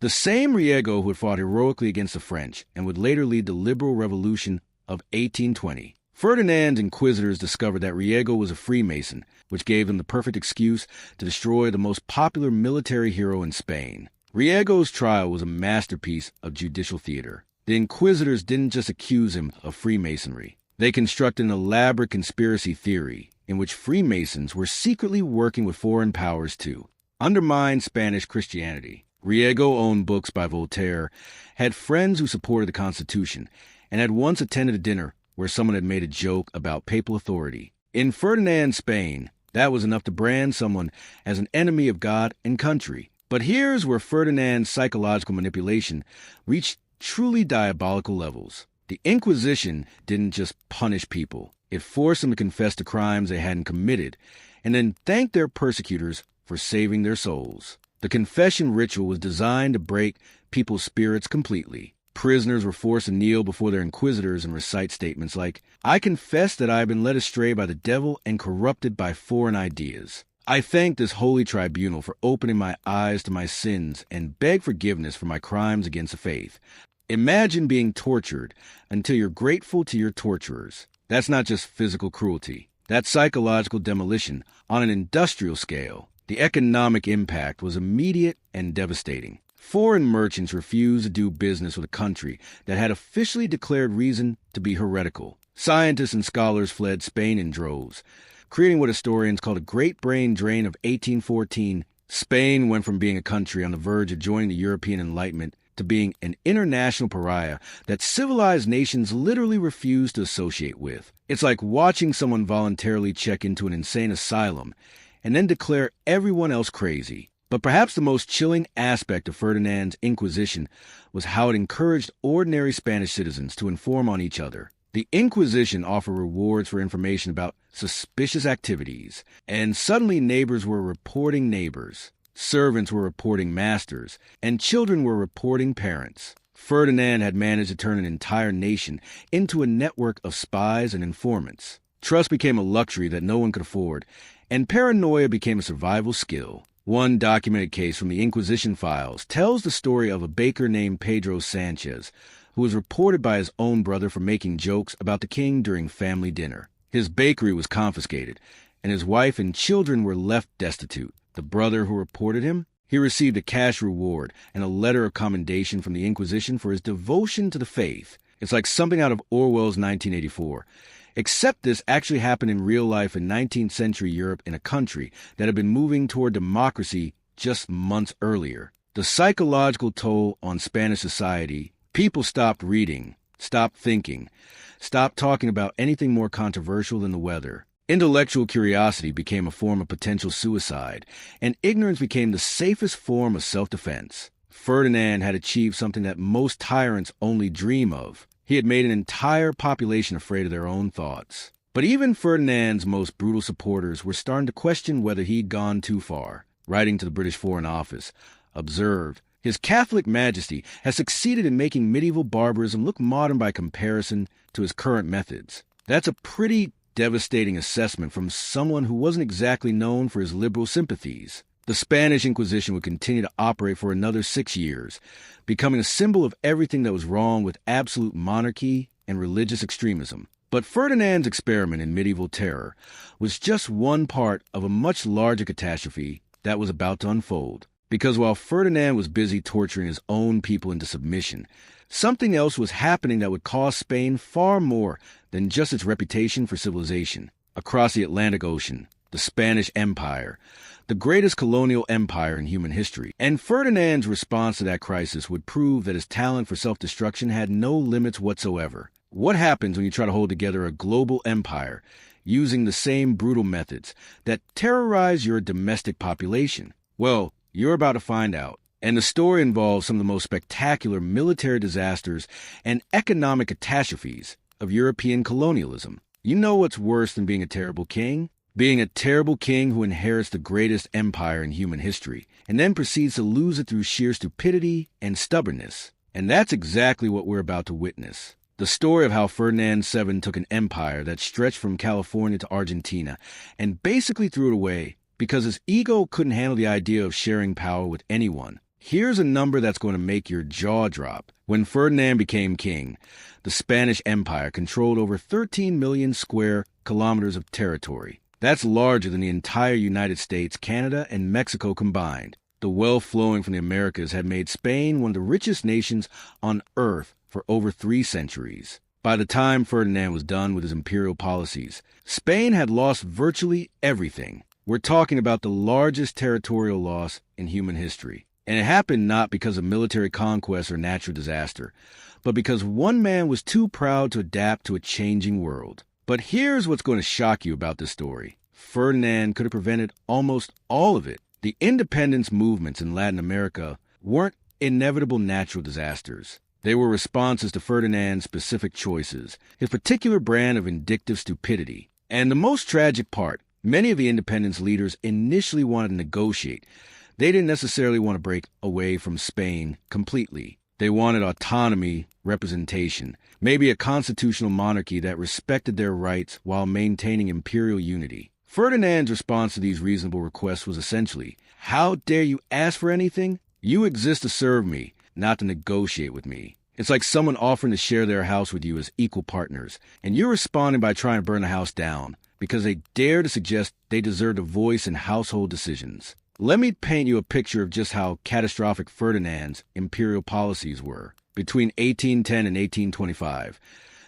the same Riego who had fought heroically against the French and would later lead the liberal revolution of 1820. Ferdinand's inquisitors discovered that Riego was a Freemason, which gave them the perfect excuse to destroy the most popular military hero in Spain. Riego's trial was a masterpiece of judicial theater. The inquisitors didn't just accuse him of Freemasonry. They constructed an elaborate conspiracy theory in which Freemasons were secretly working with foreign powers to undermine Spanish Christianity. Riego owned books by Voltaire, had friends who supported the Constitution, and had once attended a dinner where someone had made a joke about papal authority. In Ferdinand's Spain, that was enough to brand someone as an enemy of God and country. But here's where Ferdinand's psychological manipulation reached truly diabolical levels. The Inquisition didn't just punish people. It forced them to confess to crimes they hadn't committed, and then thank their persecutors for saving their souls. The confession ritual was designed to break people's spirits completely. Prisoners were forced to kneel before their inquisitors and recite statements like, "I confess that I have been led astray by the devil and corrupted by foreign ideas. I thank this holy tribunal for opening my eyes to my sins and beg forgiveness for my crimes against the faith." Imagine being tortured until you're grateful to your torturers. That's not just physical cruelty. That's psychological demolition on an industrial scale. The economic impact was immediate and devastating. Foreign merchants refused to do business with a country that had officially declared reason to be heretical. Scientists and scholars fled Spain in droves, creating what historians called a Great Brain Drain of 1814. Spain went from being a country on the verge of joining the European Enlightenment to being an international pariah that civilized nations literally refused to associate with. It's like watching someone voluntarily check into an insane asylum and then declare everyone else crazy. But perhaps the most chilling aspect of Ferdinand's Inquisition was how it encouraged ordinary Spanish citizens to inform on each other. The Inquisition offered rewards for information about suspicious activities, and suddenly neighbors were reporting neighbors. Servants were reporting masters, and children were reporting parents. Ferdinand had managed to turn an entire nation into a network of spies and informants. Trust became a luxury that no one could afford, and paranoia became a survival skill. One documented case from the Inquisition files tells the story of a baker named Pedro Sanchez, who was reported by his own brother for making jokes about the king during family dinner. His bakery was confiscated, and his wife and children were left destitute. The brother who reported him, he received a cash reward and a letter of commendation from the Inquisition for his devotion to the faith. It's like something out of Orwell's 1984. Except this actually happened in real life in 19th century Europe in a country that had been moving toward democracy just months earlier. The psychological toll on Spanish society, people stopped reading, stopped thinking, stopped talking about anything more controversial than the weather. Intellectual curiosity became a form of potential suicide, and ignorance became the safest form of self-defense. Ferdinand had achieved something that most tyrants only dream of. He had made an entire population afraid of their own thoughts. But even Ferdinand's most brutal supporters were starting to question whether he'd gone too far. Writing to the British Foreign Office, observed, "His Catholic Majesty has succeeded in making medieval barbarism look modern by comparison to his current methods." That's a pretty devastating assessment from someone who wasn't exactly known for his liberal sympathies. The Spanish Inquisition would continue to operate for another 6 years, becoming a symbol of everything that was wrong with absolute monarchy and religious extremism. But Ferdinand's experiment in medieval terror was just one part of a much larger catastrophe that was about to unfold. Because while Ferdinand was busy torturing his own people into submission, something else was happening that would cost Spain far more than just its reputation for civilization. Across the Atlantic Ocean, the Spanish Empire, the greatest colonial empire in human history. And Ferdinand's response to that crisis would prove that his talent for self-destruction had no limits whatsoever. What happens when you try to hold together a global empire using the same brutal methods that terrorize your domestic population? Well, you're about to find out. And the story involves some of the most spectacular military disasters and economic catastrophes of European colonialism. You know what's worse than being a terrible king? Being a terrible king who inherits the greatest empire in human history and then proceeds to lose it through sheer stupidity and stubbornness. And that's exactly what we're about to witness. The story of how Ferdinand VII took an empire that stretched from California to Argentina and basically threw it away because his ego couldn't handle the idea of sharing power with anyone. Here's a number that's going to make your jaw drop. When Ferdinand became king, the Spanish Empire controlled over 13 million square kilometers of territory. That's larger than the entire United States, Canada, and Mexico combined. The wealth flowing from the Americas had made Spain one of the richest nations on earth for over 3 centuries. By the time Ferdinand was done with his imperial policies, Spain had lost virtually everything. We're talking about the largest territorial loss in human history. And it happened not because of military conquest or natural disaster, but because one man was too proud to adapt to a changing world. But here's what's going to shock you about this story. Ferdinand could have prevented almost all of it. The independence movements in Latin America weren't inevitable natural disasters. They were responses to Ferdinand's specific choices, his particular brand of vindictive stupidity. And the most tragic part, many of the independence leaders initially wanted to negotiate. They didn't necessarily want to break away from Spain completely. They wanted autonomy, representation, maybe a constitutional monarchy that respected their rights while maintaining imperial unity. Ferdinand's response to these reasonable requests was essentially, "How dare you ask for anything? You exist to serve me, not to negotiate with me." It's like someone offering to share their house with you as equal partners, and you're responding by trying to burn the house down because they dare to suggest they deserve a voice in household decisions. Let me paint you a picture of just how catastrophic Ferdinand's imperial policies were. Between 1810 and 1825,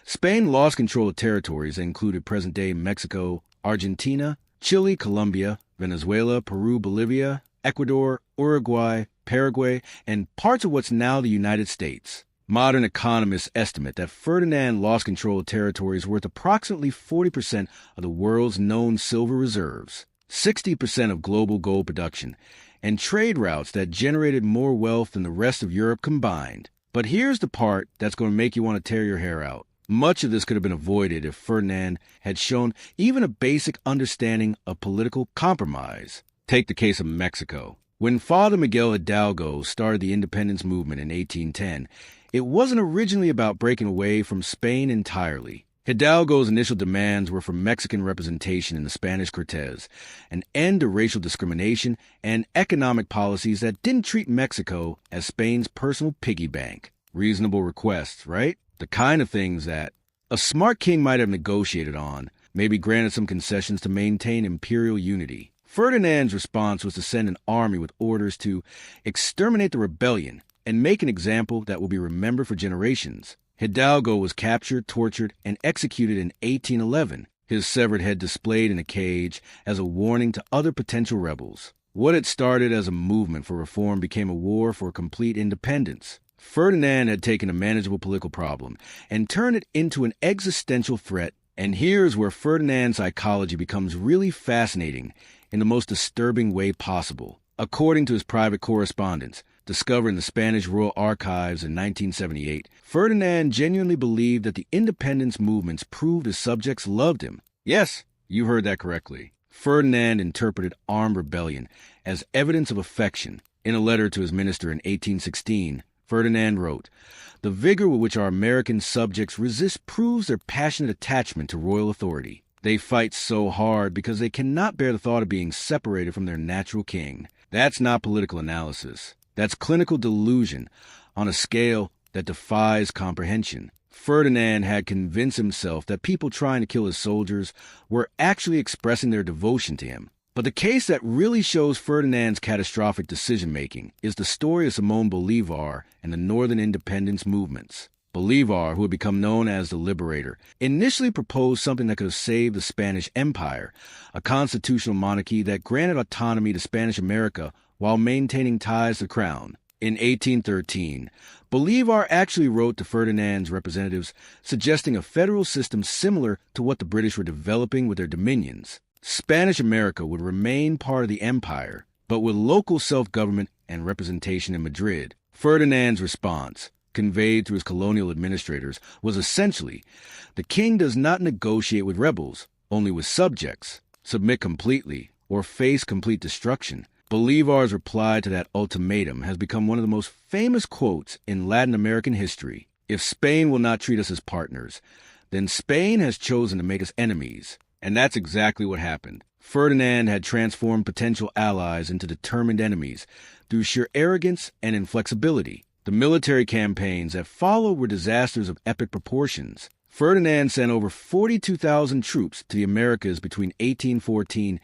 Spain lost control of territories that included present-day Mexico, Argentina, Chile, Colombia, Venezuela, Peru, Bolivia, Ecuador, Uruguay, Paraguay, and parts of what's now the United States. Modern economists estimate that Ferdinand lost control of territories worth approximately 40% of the world's known silver reserves, 60% of global gold production, and trade routes that generated more wealth than the rest of Europe combined. But here's the part that's going to make you want to tear your hair out. Much of this could have been avoided if Ferdinand had shown even a basic understanding of political compromise. Take the case of Mexico. When Father Miguel Hidalgo started the independence movement in 1810, it wasn't originally about breaking away from Spain entirely. Hidalgo's initial demands were for Mexican representation in the Spanish Cortes, an end to racial discrimination, and economic policies that didn't treat Mexico as Spain's personal piggy bank. Reasonable requests, right? The kind of things that a smart king might have negotiated on, maybe granted some concessions to maintain imperial unity. Ferdinand's response was to send an army with orders to exterminate the rebellion and make an example that will be remembered for generations. Hidalgo was captured, tortured, and executed in 1811, his severed head displayed in a cage as a warning to other potential rebels. What had started as a movement for reform became a war for complete independence. Ferdinand had taken a manageable political problem and turned it into an existential threat. And here's where Ferdinand's psychology becomes really fascinating in the most disturbing way possible. According to his private correspondence, discovered in the Spanish Royal Archives in 1978, Ferdinand genuinely believed that the independence movements proved his subjects loved him. Yes, you heard that correctly. Ferdinand interpreted armed rebellion as evidence of affection. In a letter to his minister in 1816, Ferdinand wrote, "The vigor with which our American subjects resist proves their passionate attachment to royal authority. They fight so hard because they cannot bear the thought of being separated from their natural king." That's not political analysis. That's clinical delusion on a scale that defies comprehension. Ferdinand had convinced himself that people trying to kill his soldiers were actually expressing their devotion to him. But the case that really shows Ferdinand's catastrophic decision-making is the story of Simón Bolívar and the Northern independence movements. Bolívar, who had become known as the Liberator, initially proposed something that could have saved the Spanish Empire, a constitutional monarchy that granted autonomy to Spanish America while maintaining ties to the crown. In 1813, Bolívar actually wrote to Ferdinand's representatives suggesting a federal system similar to what the British were developing with their dominions. Spanish America would remain part of the empire, but with local self-government and representation in Madrid. Ferdinand's response, conveyed through his colonial administrators, was essentially, the king does not negotiate with rebels, only with subjects, submit completely, or face complete destruction. Bolívar's reply to that ultimatum has become one of the most famous quotes in Latin American history. If Spain will not treat us as partners, then Spain has chosen to make us enemies. And that's exactly what happened. Ferdinand had transformed potential allies into determined enemies through sheer arrogance and inflexibility. The military campaigns that followed were disasters of epic proportions. Ferdinand sent over 42,000 troops to the Americas between 1814,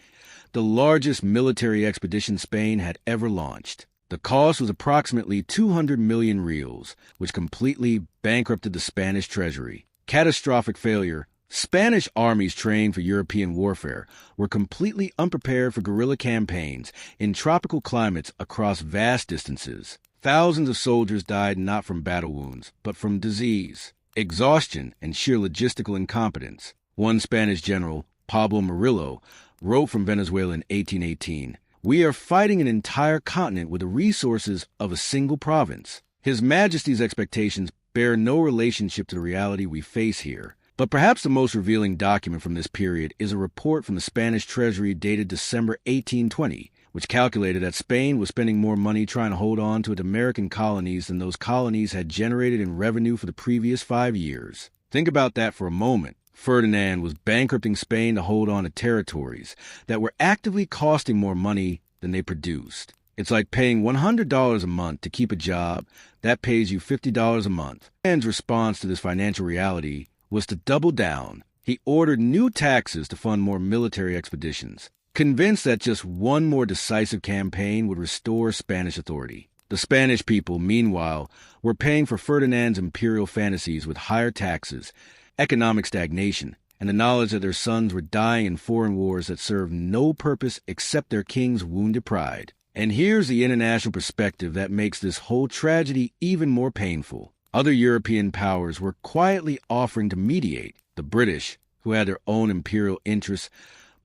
the largest military expedition Spain had ever launched. The cost was approximately 200 million reals, which completely bankrupted the Spanish treasury. Catastrophic failure. Spanish armies trained for European warfare were completely unprepared for guerrilla campaigns in tropical climates across vast distances. Thousands of soldiers died not from battle wounds, but from disease, exhaustion, and sheer logistical incompetence. One Spanish general, Pablo Murillo, wrote from Venezuela in 1818, "We are fighting an entire continent with the resources of a single province." His Majesty's expectations bear no relationship to the reality we face here. But perhaps the most revealing document from this period is a report from the Spanish Treasury dated December 1820, which calculated that Spain was spending more money trying to hold on to its American colonies than those colonies had generated in revenue for the previous 5 years. Think about that for a moment. Ferdinand was bankrupting Spain to hold on to territories that were actively costing more money than they produced. It's like paying $100 a month to keep a job that pays you $50 a month. Ferdinand's response to this financial reality was to double down. He ordered new taxes to fund more military expeditions, convinced that just one more decisive campaign would restore Spanish authority. The Spanish people, meanwhile, were paying for Ferdinand's imperial fantasies with higher taxes, economic stagnation, and the knowledge that their sons were dying in foreign wars that served no purpose except their king's wounded pride. And here's the international perspective that makes this whole tragedy even more painful. Other European powers were quietly offering to mediate. The British, who had their own imperial interests,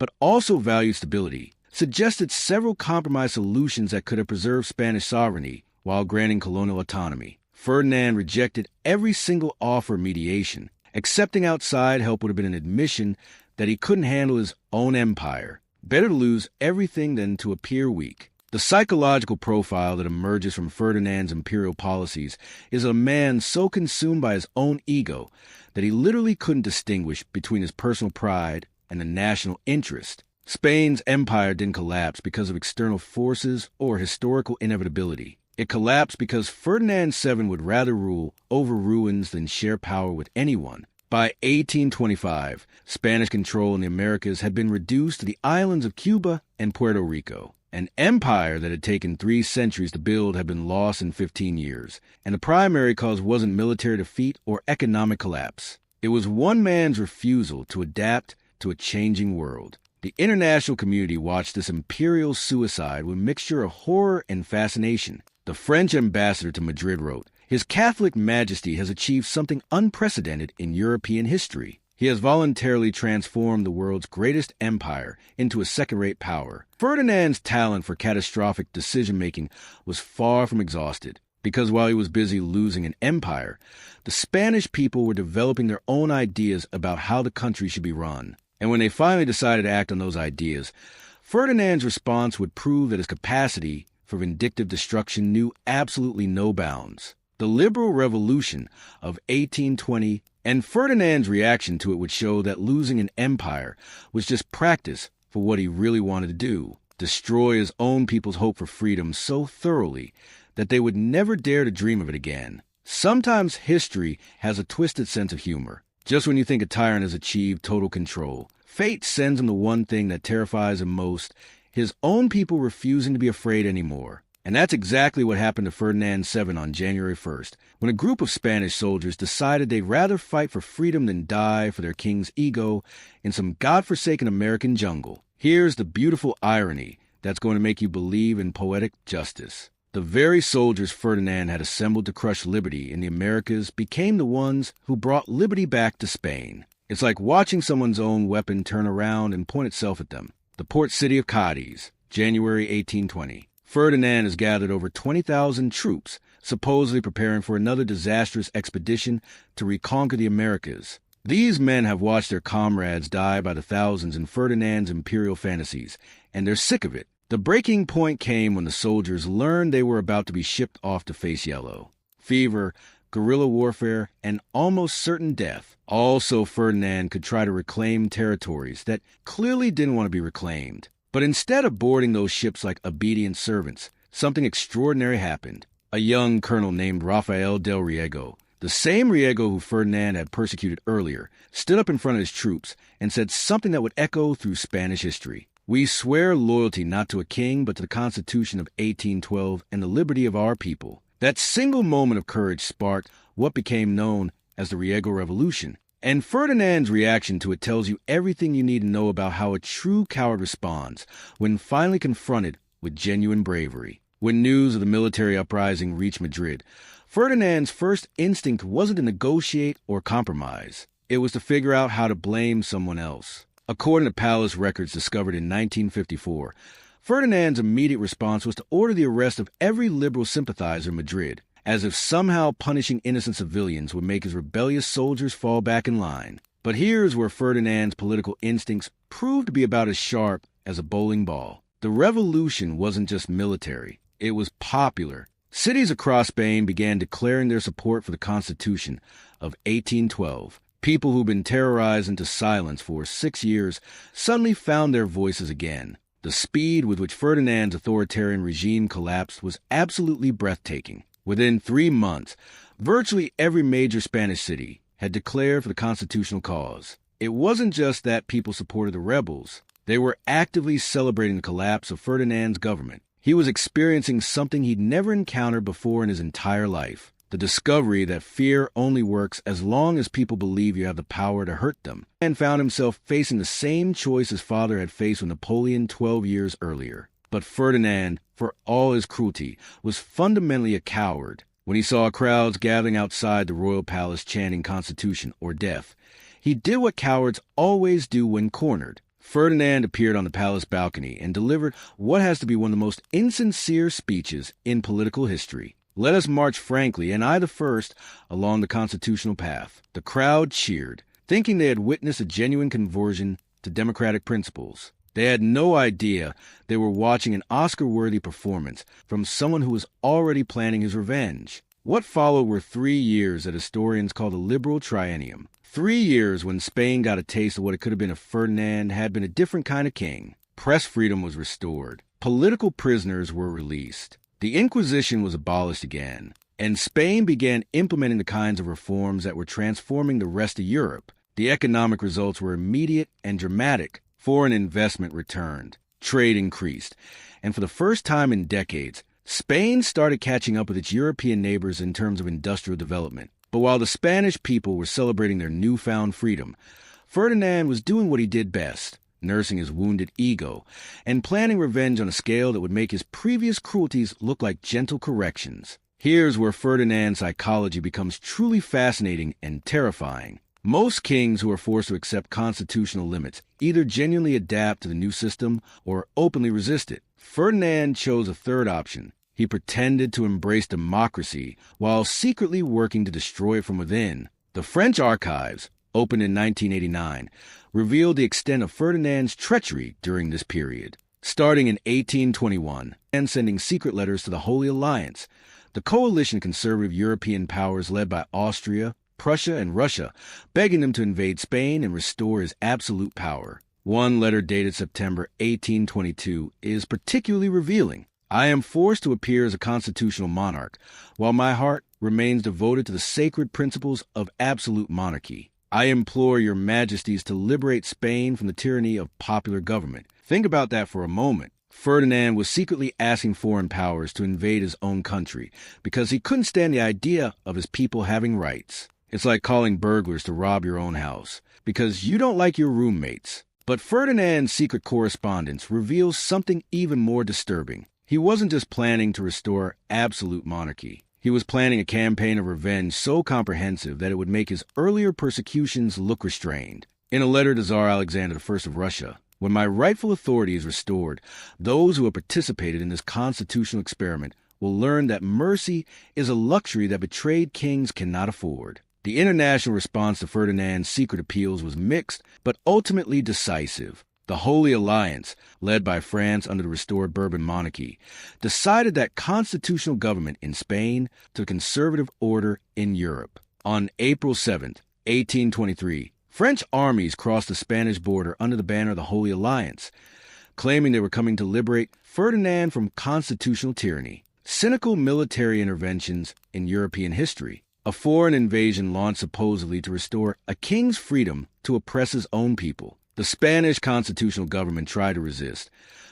but also valued stability, suggested several compromise solutions that could have preserved Spanish sovereignty while granting colonial autonomy. Ferdinand rejected every single offer of mediation. Accepting outside help would have been an admission that he couldn't handle his own empire. Better to lose everything than to appear weak. The psychological profile that emerges from Ferdinand's imperial policies is a man so consumed by his own ego that he literally couldn't distinguish between his personal pride and the national interest. Spain's empire didn't collapse because of external forces or historical inevitability. It collapsed because Ferdinand VII would rather rule over ruins than share power with anyone. By 1825, Spanish control in the Americas had been reduced to the islands of Cuba and Puerto Rico. An empire that had taken 3 centuries to build had been lost in 15 years, and the primary cause wasn't military defeat or economic collapse. It was one man's refusal to adapt to a changing world. The international community watched this imperial suicide with a mixture of horror and fascination. The French ambassador to Madrid wrote, "His Catholic Majesty has achieved something unprecedented in European history. He has voluntarily transformed the world's greatest empire into a second-rate power." Ferdinand's talent for catastrophic decision-making was far from exhausted, because while he was busy losing an empire, the Spanish people were developing their own ideas about how the country should be run. And when they finally decided to act on those ideas, Ferdinand's response would prove that his capacity for vindictive destruction knew absolutely no bounds. The liberal revolution of 1820 and Ferdinand's reaction to it would show that losing an empire was just practice for what he really wanted to do, destroy his own people's hope for freedom so thoroughly that they would never dare to dream of it again. Sometimes history has a twisted sense of humor. Just when you think a tyrant has achieved total control, fate sends him the one thing that terrifies him most his own people refusing to be afraid anymore. And that's exactly what happened to Ferdinand VII on January 1st, when a group of Spanish soldiers decided they'd rather fight for freedom than die for their king's ego in some godforsaken American jungle. Here's the beautiful irony that's going to make you believe in poetic justice. The very soldiers Ferdinand had assembled to crush liberty in the Americas became the ones who brought liberty back to Spain. It's like watching someone's own weapon turn around and point itself at them. The port city of Cadiz, January 1820. Ferdinand has gathered over 20,000 troops, supposedly preparing for another disastrous expedition to reconquer the Americas. These men have watched their comrades die by the thousands in Ferdinand's imperial fantasies, and they're sick of it. The breaking point came when the soldiers learned they were about to be shipped off to face yellow. Fever, guerrilla warfare, and almost certain death. Also, Ferdinand could try to reclaim territories that clearly didn't want to be reclaimed. But instead of boarding those ships like obedient servants, something extraordinary happened. A young colonel named Rafael del Riego, the same Riego who Ferdinand had persecuted earlier, stood up in front of his troops and said something that would echo through Spanish history. "We swear loyalty not to a king but to the Constitution of 1812 and the liberty of our people." That single moment of courage sparked what became known as the Riego Revolution. And Ferdinand's reaction to it tells you everything you need to know about how a true coward responds when finally confronted with genuine bravery. When news of the military uprising reached Madrid, Ferdinand's first instinct wasn't to negotiate or compromise. It was to figure out how to blame someone else. According to palace records discovered in 1954, Ferdinand's immediate response was to order the arrest of every liberal sympathizer in Madrid, as if somehow punishing innocent civilians would make his rebellious soldiers fall back in line. But here's where Ferdinand's political instincts proved to be about as sharp as a bowling ball. The revolution wasn't just military, it was popular. Cities across Spain began declaring their support for the Constitution of 1812. People who'd been terrorized into silence for 6 years suddenly found their voices again. The speed with which Ferdinand's authoritarian regime collapsed was absolutely breathtaking. Within 3 months, virtually every major Spanish city had declared for the constitutional cause. It wasn't just that people supported the rebels. They were actively celebrating the collapse of Ferdinand's government. He was experiencing something he'd never encountered before in his entire life. The discovery that fear only works as long as people believe you have the power to hurt them, and found himself facing the same choice his father had faced with Napoleon 12 years earlier. But Ferdinand, for all his cruelty, was fundamentally a coward. When he saw crowds gathering outside the royal palace chanting Constitution or death, he did what cowards always do when cornered. Ferdinand appeared on the palace balcony and delivered what has to be one of the most insincere speeches in political history. "Let us march frankly, and I the first, along the constitutional path." The crowd cheered, thinking they had witnessed a genuine conversion to democratic principles. They had no idea they were watching an Oscar-worthy performance from someone who was already planning his revenge. What followed were 3 years that historians call the liberal triennium. 3 years when Spain got a taste of what it could have been if Ferdinand had been a different kind of king. Press freedom was restored. Political prisoners were released. The Inquisition was abolished again. And Spain began implementing the kinds of reforms that were transforming the rest of Europe. The economic results were immediate and dramatic. Foreign investment returned. Trade increased. And for the first time in decades, Spain started catching up with its European neighbors in terms of industrial development. But while the Spanish people were celebrating their newfound freedom, Ferdinand was doing what he did best, nursing his wounded ego, and planning revenge on a scale that would make his previous cruelties look like gentle corrections. Here's where Ferdinand's psychology becomes truly fascinating and terrifying. Most kings who are forced to accept constitutional limits either genuinely adapt to the new system or openly resist it. Ferdinand chose a third option. He pretended to embrace democracy while secretly working to destroy it from within. The French archives, opened in 1989, revealed the extent of Ferdinand's treachery during this period. Starting in 1821, and sending secret letters to the Holy Alliance, the coalition of conservative European powers led by Austria, Prussia, and Russia, begging them to invade Spain and restore his absolute power. One letter dated September 1822 is particularly revealing. "I am forced to appear as a constitutional monarch, while my heart remains devoted to the sacred principles of absolute monarchy. I implore your majesties to liberate Spain from the tyranny of popular government." Think about that for a moment. Ferdinand was secretly asking foreign powers to invade his own country because he couldn't stand the idea of his people having rights. It's like calling burglars to rob your own house because you don't like your roommates. But Ferdinand's secret correspondence reveals something even more disturbing. He wasn't just planning to restore absolute monarchy. He was planning a campaign of revenge so comprehensive that it would make his earlier persecutions look restrained. In a letter to Tsar Alexander I of Russia, "When my rightful authority is restored, those who have participated in this constitutional experiment will learn that mercy is a luxury that betrayed kings cannot afford." The international response to Ferdinand's secret appeals was mixed, but ultimately decisive. The Holy Alliance, led by France under the restored Bourbon monarchy, decided that constitutional government in Spain to the conservative order in Europe. On April 7, 1823, French armies crossed the Spanish border under the banner of the Holy Alliance, claiming they were coming to liberate Ferdinand from constitutional tyranny. Cynical military interventions in European history. A foreign invasion launched supposedly to restore a king's freedom to oppress his own people. The Spanish constitutional government tried to resist,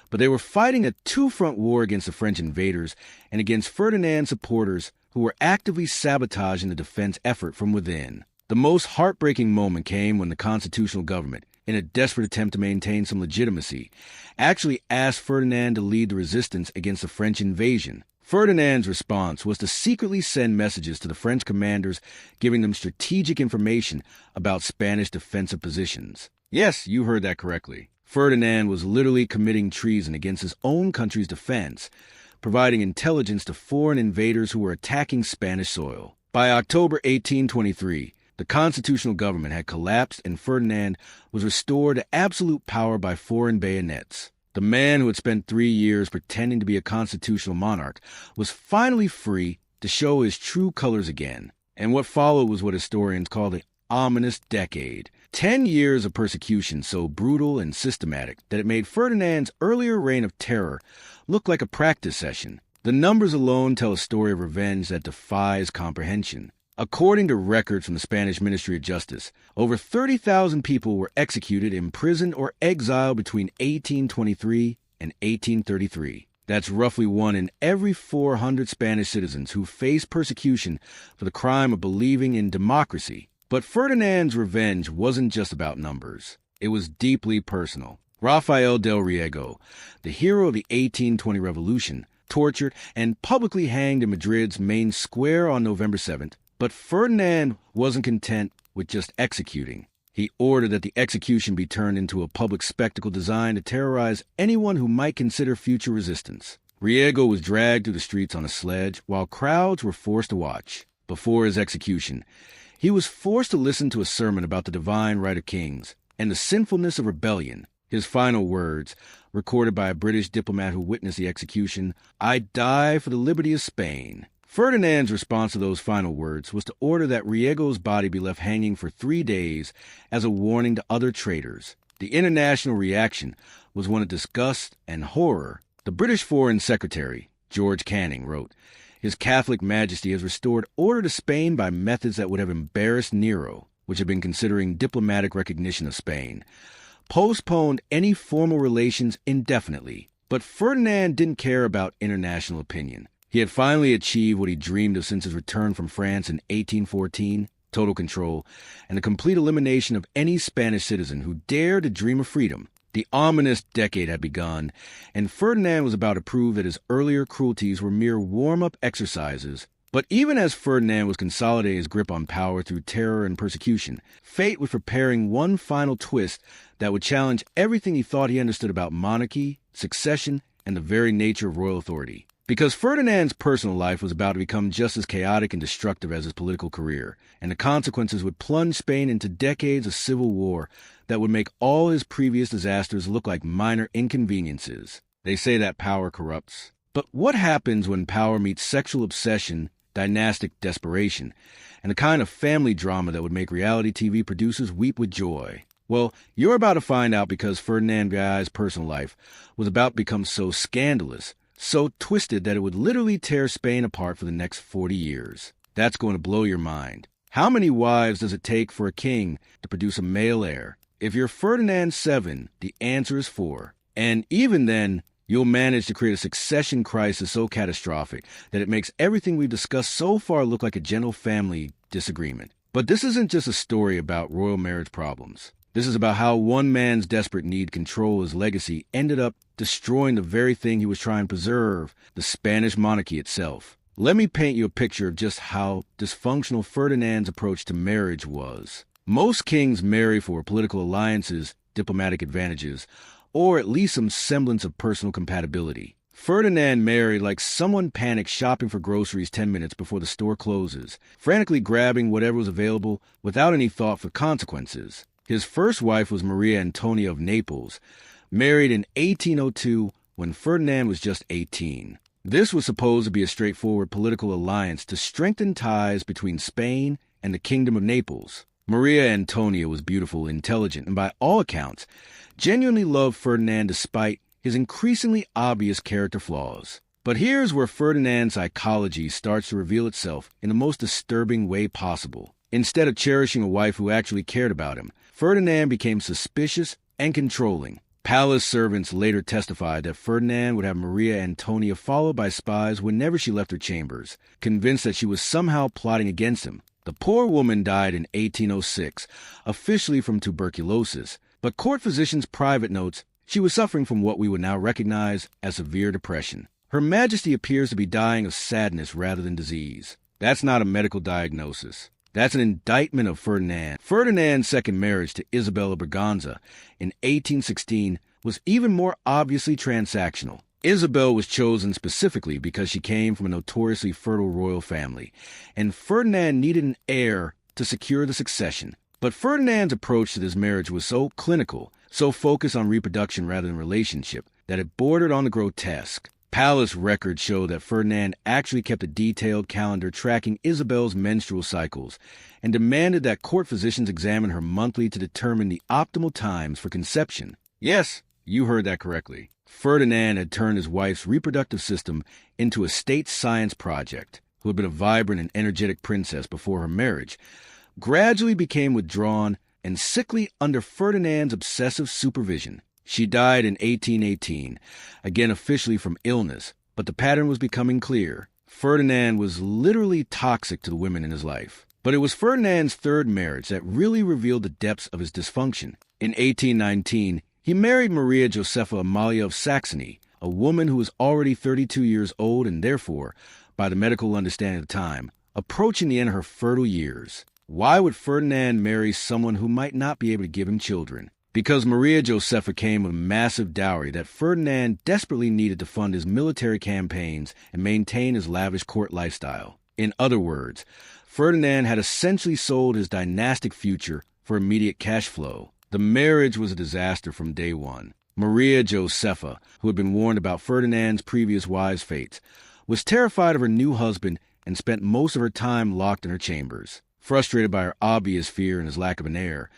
but they were fighting a two-front war against the French invaders and against Ferdinand's supporters who were actively sabotaging the defense effort from within. The most heartbreaking moment came when the constitutional government, in a desperate attempt to maintain some legitimacy, actually asked Ferdinand to lead the resistance against the French invasion. Ferdinand's response was to secretly send messages to the French commanders, giving them strategic information about Spanish defensive positions. Yes, you heard that correctly. Ferdinand was literally committing treason against his own country's defense, providing intelligence to foreign invaders who were attacking Spanish soil. By October 1823, the constitutional government had collapsed and Ferdinand was restored to absolute power by foreign bayonets. The man who had spent 3 years pretending to be a constitutional monarch was finally free to show his true colors again. And what followed was what historians call the ominous decade. 10 years of persecution so brutal and systematic that it made Ferdinand's earlier reign of terror look like a practice session. The numbers alone tell a story of revenge that defies comprehension. According to records from the Spanish Ministry of Justice, over 30,000 people were executed, imprisoned, or exiled between 1823 and 1833. That's roughly 1 in every 400 Spanish citizens who faced persecution for the crime of believing in democracy. But Ferdinand's revenge wasn't just about numbers. It was deeply personal. Rafael del Riego, the hero of the 1820 revolution, tortured and publicly hanged in Madrid's main square on November 7th. But Ferdinand wasn't content with just executing. He ordered that the execution be turned into a public spectacle designed to terrorize anyone who might consider future resistance. Riego was dragged through the streets on a sledge while crowds were forced to watch. Before his execution, he was forced to listen to a sermon about the divine right of kings and the sinfulness of rebellion. His final words, recorded by a British diplomat who witnessed the execution, "I die for the liberty of Spain." Ferdinand's response to those final words was to order that Riego's body be left hanging for 3 days as a warning to other traitors. The international reaction was one of disgust and horror. The British Foreign Secretary, George Canning, wrote, "His Catholic Majesty has restored order to Spain by methods that would have embarrassed Nero, which had been considering diplomatic recognition of Spain, postponed any formal relations indefinitely." But Ferdinand didn't care about international opinion. He had finally achieved what he dreamed of since his return from France in 1814, total control, and the complete elimination of any Spanish citizen who dared to dream of freedom. The ominous decade had begun, and Ferdinand was about to prove that his earlier cruelties were mere warm-up exercises. But even as Ferdinand was consolidating his grip on power through terror and persecution, fate was preparing one final twist that would challenge everything he thought he understood about monarchy, succession, and the very nature of royal authority. Because Ferdinand's personal life was about to become just as chaotic and destructive as his political career, and the consequences would plunge Spain into decades of civil war that would make all his previous disasters look like minor inconveniences. They say that power corrupts. But what happens when power meets sexual obsession, dynastic desperation, and the kind of family drama that would make reality TV producers weep with joy? Well, you're about to find out because Ferdinand VI's personal life was about to become so scandalous, so twisted that it would literally tear Spain apart for the next 40 years. That's going to blow your mind. How many wives does it take for a king to produce a male heir? If you're Ferdinand VII, the answer is 4. And even then, you'll manage to create a succession crisis so catastrophic that it makes everything we've discussed so far look like a gentle family disagreement. But this isn't just a story about royal marriage problems. This is about how one man's desperate need to control his legacy ended up destroying the very thing he was trying to preserve, the Spanish monarchy itself. Let me paint you a picture of just how dysfunctional Ferdinand's approach to marriage was. Most kings marry for political alliances, diplomatic advantages, or at least some semblance of personal compatibility. Ferdinand married like someone panicked shopping for groceries 10 minutes before the store closes, frantically grabbing whatever was available without any thought for consequences. His first wife was Maria Antonia of Naples, married in 1802 when Ferdinand was just 18. This was supposed to be a straightforward political alliance to strengthen ties between Spain and the Kingdom of Naples. Maria Antonia was beautiful, intelligent, and by all accounts, genuinely loved Ferdinand despite his increasingly obvious character flaws. But here's where Ferdinand's psychology starts to reveal itself in the most disturbing way possible. Instead of cherishing a wife who actually cared about him, Ferdinand became suspicious and controlling. Palace servants later testified that Ferdinand would have Maria Antonia followed by spies whenever she left her chambers, convinced that she was somehow plotting against him. The poor woman died in 1806, officially from tuberculosis, but court physicians' private notes she was suffering from what we would now recognize as severe depression. Her Majesty appears to be dying of sadness rather than disease. That's not a medical diagnosis. That's an indictment of Ferdinand. Ferdinand's second marriage to Isabella Braganza in 1816 was even more obviously transactional. Isabel was chosen specifically because she came from a notoriously fertile royal family, and Ferdinand needed an heir to secure the succession. But Ferdinand's approach to this marriage was so clinical, so focused on reproduction rather than relationship, that it bordered on the grotesque. Palace records show that Ferdinand actually kept a detailed calendar tracking Isabel's menstrual cycles and demanded that court physicians examine her monthly to determine the optimal times for conception. Yes, you heard that correctly. Ferdinand had turned his wife's reproductive system into a state science project, who had been a vibrant and energetic princess before her marriage, gradually became withdrawn and sickly under Ferdinand's obsessive supervision. She died in 1818, again officially from illness, but the pattern was becoming clear. Ferdinand was literally toxic to the women in his life. But it was Ferdinand's third marriage that really revealed the depths of his dysfunction. In 1819, he married Maria Josepha Amalia of Saxony, a woman who was already 32 years old and therefore, by the medical understanding of the time, approaching the end of her fertile years. Why would Ferdinand marry someone who might not be able to give him children? Because Maria Josepha came with a massive dowry that Ferdinand desperately needed to fund his military campaigns and maintain his lavish court lifestyle. In other words, Ferdinand had essentially sold his dynastic future for immediate cash flow. The marriage was a disaster from day one. Maria Josepha, who had been warned about Ferdinand's previous wives' fates, was terrified of her new husband and spent most of her time locked in her chambers. Frustrated by her obvious fear and his lack of an heir,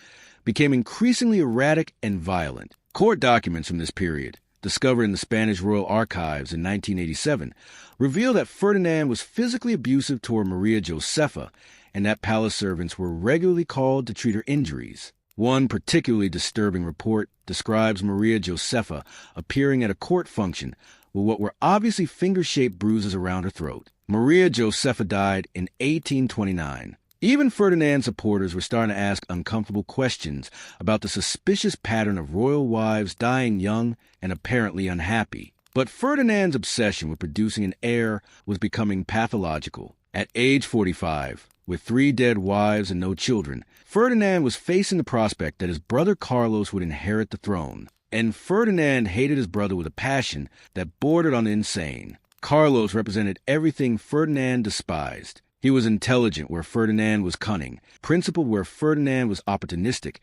became increasingly erratic and violent. Court documents from this period, discovered in the Spanish Royal Archives in 1987, reveal that Ferdinand was physically abusive toward Maria Josepha and that palace servants were regularly called to treat her injuries. One particularly disturbing report describes Maria Josepha appearing at a court function with what were obviously finger-shaped bruises around her throat. Maria Josepha died in 1829. Even Ferdinand's supporters were starting to ask uncomfortable questions about the suspicious pattern of royal wives dying young and apparently unhappy. But Ferdinand's obsession with producing an heir was becoming pathological. At age 45, with 3 dead wives and no children, Ferdinand was facing the prospect that his brother Carlos would inherit the throne. And Ferdinand hated his brother with a passion that bordered on the insane. Carlos represented everything Ferdinand despised. He was intelligent where Ferdinand was cunning, principled where Ferdinand was opportunistic,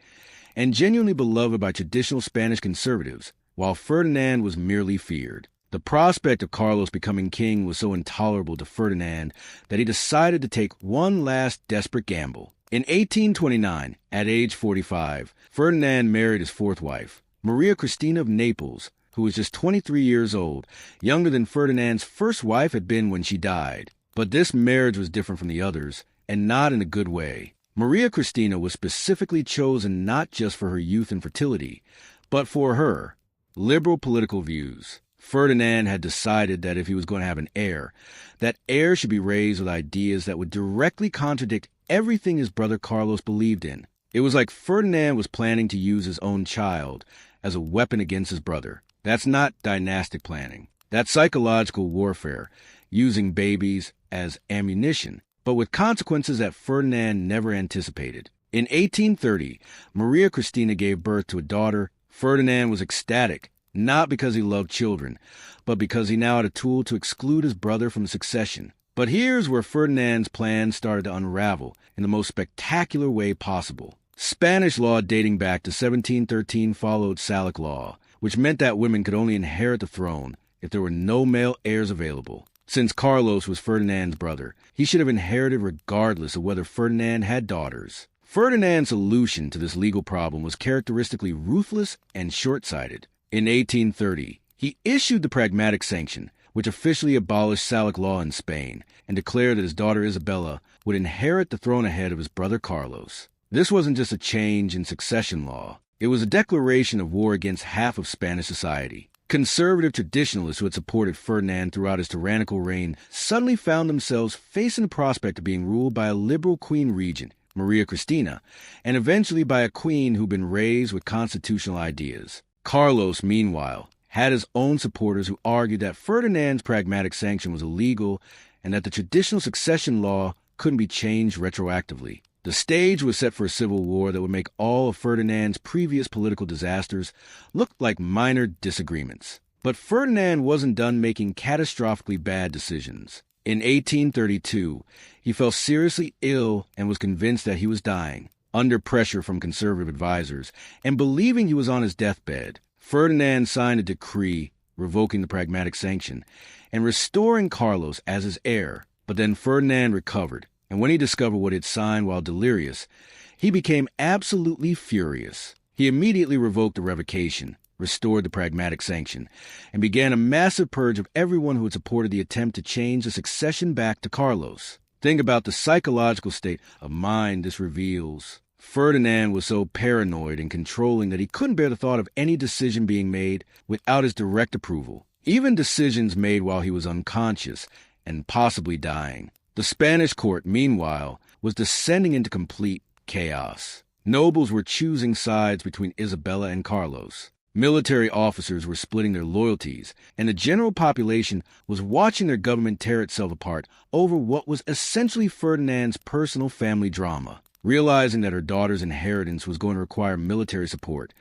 and genuinely beloved by traditional Spanish conservatives, while Ferdinand was merely feared. The prospect of Carlos becoming king was so intolerable to Ferdinand that he decided to take one last desperate gamble. In 1829, at age 45, Ferdinand married his fourth wife, Maria Cristina of Naples, who was just 23 years old, younger than Ferdinand's first wife had been when she died. But this marriage was different from the others, and not in a good way. Maria Cristina was specifically chosen not just for her youth and fertility, but for her liberal political views. Ferdinand had decided that if he was going to have an heir, that heir should be raised with ideas that would directly contradict everything his brother Carlos believed in. It was like Ferdinand was planning to use his own child as a weapon against his brother. That's not dynastic planning. That's psychological warfare, using babies as ammunition, but with consequences that Ferdinand never anticipated. In 1830, Maria Cristina gave birth to a daughter. Ferdinand was ecstatic, not because he loved children, but because he now had a tool to exclude his brother from succession. But here's where Ferdinand's plans started to unravel in the most spectacular way possible. Spanish law dating back to 1713 followed Salic law, which meant that women could only inherit the throne if there were no male heirs available. Since Carlos was Ferdinand's brother, he should have inherited regardless of whether Ferdinand had daughters. Ferdinand's solution to this legal problem was characteristically ruthless and short-sighted. In 1830, he issued the Pragmatic Sanction, which officially abolished Salic law in Spain and declared that his daughter Isabella would inherit the throne ahead of his brother Carlos. This wasn't just a change in succession law. It was a declaration of war against half of Spanish society. Conservative traditionalists who had supported Ferdinand throughout his tyrannical reign suddenly found themselves facing the prospect of being ruled by a liberal queen regent, Maria Cristina, and eventually by a queen who'd been raised with constitutional ideas. Carlos, meanwhile, had his own supporters who argued that Ferdinand's Pragmatic Sanction was illegal and that the traditional succession law couldn't be changed retroactively. The stage was set for a civil war that would make all of Ferdinand's previous political disasters look like minor disagreements. But Ferdinand wasn't done making catastrophically bad decisions. In 1832, he fell seriously ill and was convinced that he was dying. Under pressure from conservative advisors and believing he was on his deathbed, Ferdinand signed a decree revoking the Pragmatic Sanction and restoring Carlos as his heir. But then Ferdinand recovered, and when he discovered what he'd signed while delirious, he became absolutely furious. He immediately revoked the revocation, restored the Pragmatic Sanction, and began a massive purge of everyone who had supported the attempt to change the succession back to Carlos. Think about the psychological state of mind this reveals. Ferdinand was so paranoid and controlling that he couldn't bear the thought of any decision being made without his direct approval, even decisions made while he was unconscious and possibly dying. The Spanish court, meanwhile, was descending into complete chaos. Nobles were choosing sides between Isabella and Carlos. Military officers were splitting their loyalties, and the general population was watching their government tear itself apart over what was essentially Ferdinand's personal family drama. Realizing that her daughter's inheritance was going to require military support,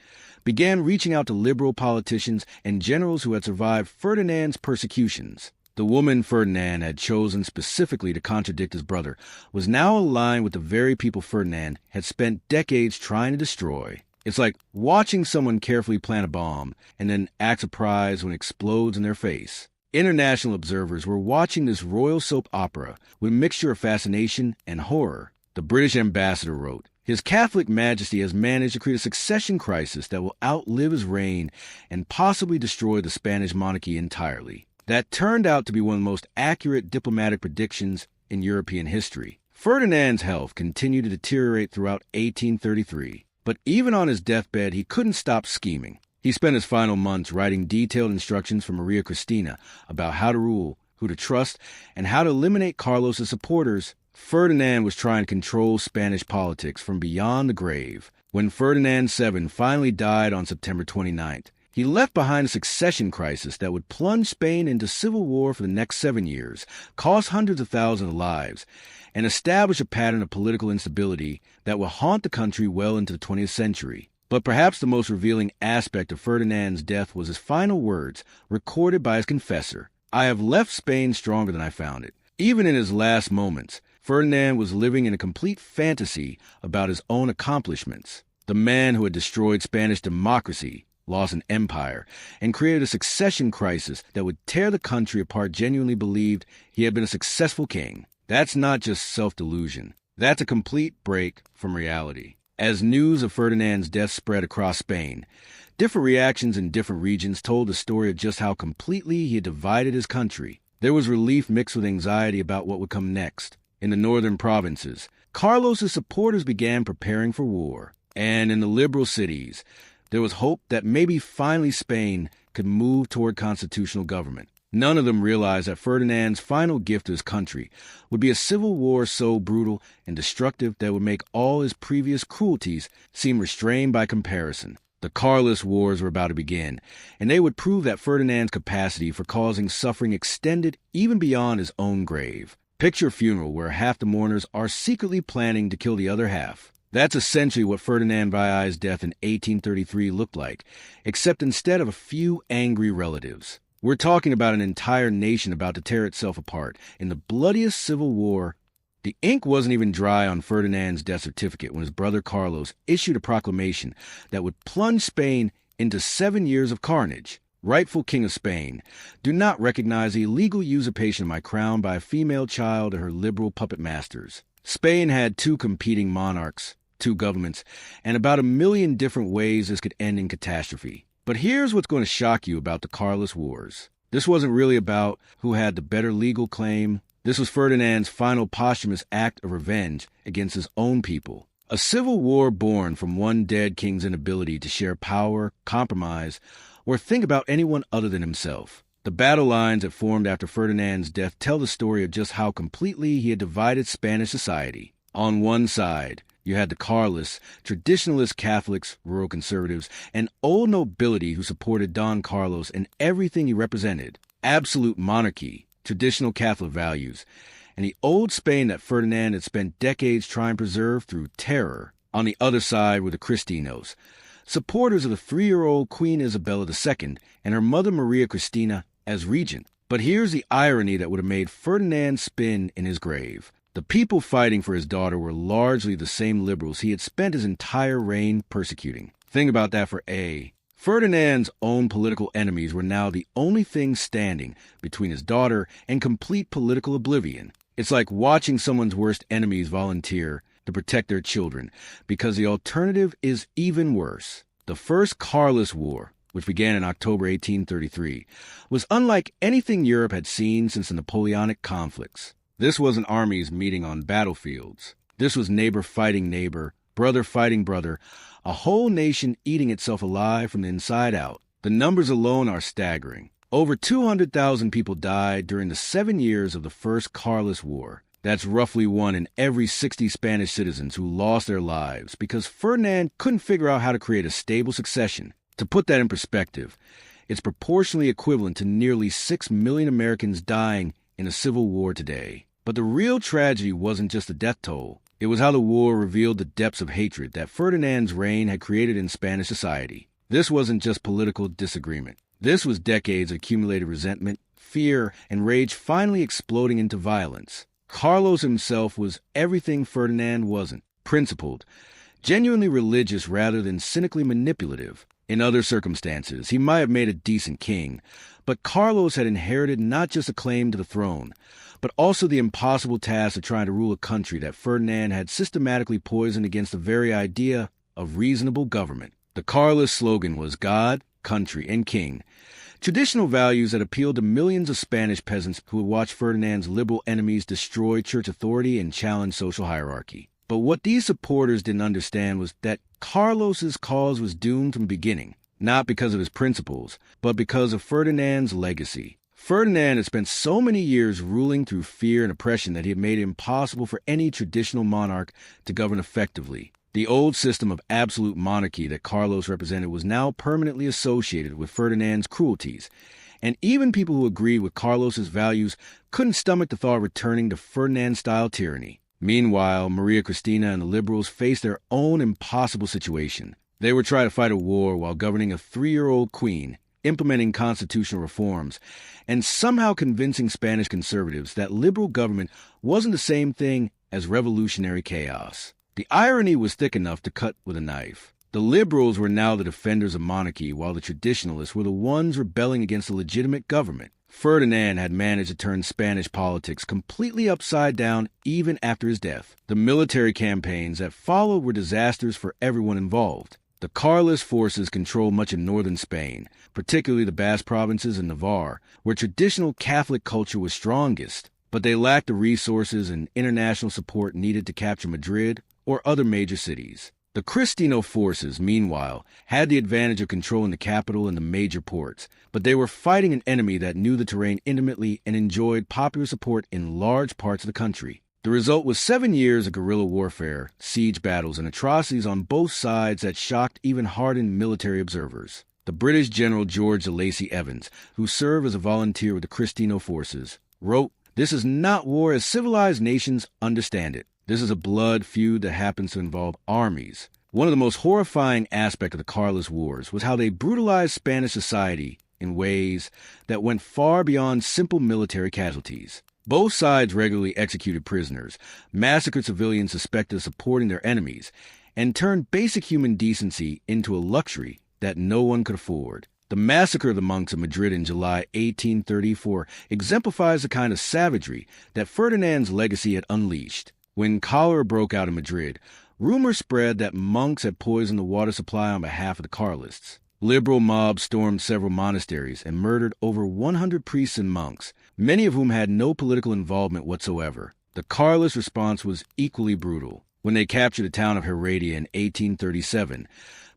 began reaching out to liberal politicians and generals who had survived Ferdinand's persecutions. The woman Ferdinand had chosen specifically to contradict his brother was now aligned with the very people Ferdinand had spent decades trying to destroy. It's like watching someone carefully plant a bomb and then act surprised when it explodes in their face. International observers were watching this royal soap opera with a mixture of fascination and horror. The British ambassador wrote, "His Catholic Majesty has managed to create a succession crisis that will outlive his reign and possibly destroy the Spanish monarchy entirely." That turned out to be one of the most accurate diplomatic predictions in European history. Ferdinand's health continued to deteriorate throughout 1833, but even on his deathbed, he couldn't stop scheming. He spent his final months writing detailed instructions for Maria Cristina about how to rule, who to trust, and how to eliminate Carlos's supporters. Ferdinand was trying to control Spanish politics from beyond the grave. When Ferdinand VII finally died on September 29th, he left behind a succession crisis that would plunge Spain into civil war for the next 7 years, cost hundreds of thousands of lives, and establish a pattern of political instability that will haunt the country well into the 20th century. But perhaps the most revealing aspect of Ferdinand's death was his final words, recorded by his confessor, "I have left Spain stronger than I found it." Even in his last moments, Ferdinand was living in a complete fantasy about his own accomplishments. The man who had destroyed Spanish democracy, lost an empire, and created a succession crisis that would tear the country apart genuinely believed he had been a successful king. That's not just self-delusion. That's a complete break from reality. As news of Ferdinand's death spread across Spain, different reactions in different regions told the story of just how completely he had divided his country. There was relief mixed with anxiety about what would come next. In the northern provinces, Carlos's supporters began preparing for war. And in the liberal cities, there was hope that maybe finally Spain could move toward constitutional government. None of them realized that Ferdinand's final gift to his country would be a civil war so brutal and destructive that would make all his previous cruelties seem restrained by comparison. The Carlist Wars were about to begin, and they would prove that Ferdinand's capacity for causing suffering extended even beyond his own grave. Picture a funeral where half the mourners are secretly planning to kill the other half. That's essentially what Ferdinand VI's death in 1833 looked like, except instead of a few angry relatives. We're talking about an entire nation about to tear itself apart in the bloodiest civil war. The ink wasn't even dry on Ferdinand's death certificate when his brother Carlos issued a proclamation that would plunge Spain into 7 years of carnage. Rightful King of Spain, do not recognize the illegal usurpation of my crown by a female child of her liberal puppet masters. Spain had 2 competing monarchs, 2 governments, and about 1 million different ways this could end in catastrophe. But here's what's going to shock you about the Carlist Wars. This wasn't really about who had the better legal claim. This was Ferdinand's final posthumous act of revenge against his own people. A civil war born from one dead king's inability to share power, compromise, or think about anyone other than himself. The battle lines that formed after Ferdinand's death tell the story of just how completely he had divided Spanish society. On one side, you had the Carlists, traditionalist Catholics, rural conservatives, and old nobility who supported Don Carlos and everything he represented. Absolute monarchy, traditional Catholic values, and the old Spain that Ferdinand had spent decades trying to preserve through terror. On the other side were the Cristinos, supporters of the 3-year-old Queen Isabella II and her mother Maria Cristina as regent. But here's the irony that would have made Ferdinand spin in his grave. The people fighting for his daughter were largely the same liberals he had spent his entire reign persecuting. Think about that for A. Ferdinand's own political enemies were now the only thing standing between his daughter and complete political oblivion. It's like watching someone's worst enemies volunteer to protect their children, because the alternative is even worse. The First Carlist War, which began in October 1833, was unlike anything Europe had seen since the Napoleonic conflicts. This wasn't armies meeting on battlefields. This was neighbor fighting neighbor, brother fighting brother, a whole nation eating itself alive from the inside out. The numbers alone are staggering. Over 200,000 people died during the 7 years of the First Carlist War. That's roughly 1 in every 60 Spanish citizens who lost their lives because Ferdinand couldn't figure out how to create a stable succession. To put that in perspective, it's proportionally equivalent to nearly 6 million Americans dying in a civil war today. But the real tragedy wasn't just the death toll. It was how the war revealed the depths of hatred that Ferdinand's reign had created in Spanish society. This wasn't just political disagreement. This was decades of accumulated resentment, fear, and rage finally exploding into violence. Carlos himself was everything Ferdinand wasn't: principled, genuinely religious rather than cynically manipulative. In other circumstances, he might have made a decent king, but Carlos had inherited not just a claim to the throne, but also the impossible task of trying to rule a country that Ferdinand had systematically poisoned against the very idea of reasonable government. The Carlist slogan was God, country, and king, traditional values that appealed to millions of Spanish peasants who would watch Ferdinand's liberal enemies destroy church authority and challenge social hierarchy. But what these supporters didn't understand was that Carlos's cause was doomed from the beginning, not because of his principles, but because of Ferdinand's legacy. Ferdinand had spent so many years ruling through fear and oppression that he had made it impossible for any traditional monarch to govern effectively. The old system of absolute monarchy that Carlos represented was now permanently associated with Ferdinand's cruelties, and even people who agreed with Carlos's values couldn't stomach the thought of returning to Ferdinand-style tyranny. Meanwhile, Maria Cristina and the liberals faced their own impossible situation. They were trying to fight a war while governing a 3-year-old queen, implementing constitutional reforms, and somehow convincing Spanish conservatives that liberal government wasn't the same thing as revolutionary chaos. The irony was thick enough to cut with a knife. The liberals were now the defenders of monarchy, while the traditionalists were the ones rebelling against a legitimate government. Ferdinand had managed to turn Spanish politics completely upside down even after his death. The military campaigns that followed were disasters for everyone involved. The Carlist forces controlled much of northern Spain, particularly the Basque provinces and Navarre, where traditional Catholic culture was strongest, but they lacked the resources and international support needed to capture Madrid or other major cities. The Cristino forces, meanwhile, had the advantage of controlling the capital and the major ports, but they were fighting an enemy that knew the terrain intimately and enjoyed popular support in large parts of the country. The result was 7 years of guerrilla warfare, siege battles, and atrocities on both sides that shocked even hardened military observers. The British General George de Lacy Evans, who served as a volunteer with the Cristino forces, wrote, "This is not war as civilized nations understand it. This is a blood feud that happens to involve armies." One of the most horrifying aspects of the Carlist Wars was how they brutalized Spanish society in ways that went far beyond simple military casualties. Both sides regularly executed prisoners, massacred civilians suspected of supporting their enemies, and turned basic human decency into a luxury that no one could afford. The massacre of the monks of Madrid in July 1834 exemplifies the kind of savagery that Ferdinand's legacy had unleashed. When cholera broke out in Madrid, rumors spread that monks had poisoned the water supply on behalf of the Carlists. Liberal mobs stormed several monasteries and murdered over 100 priests and monks, many of whom had no political involvement whatsoever. The Carlist response was equally brutal. When they captured the town of Heredia in 1837,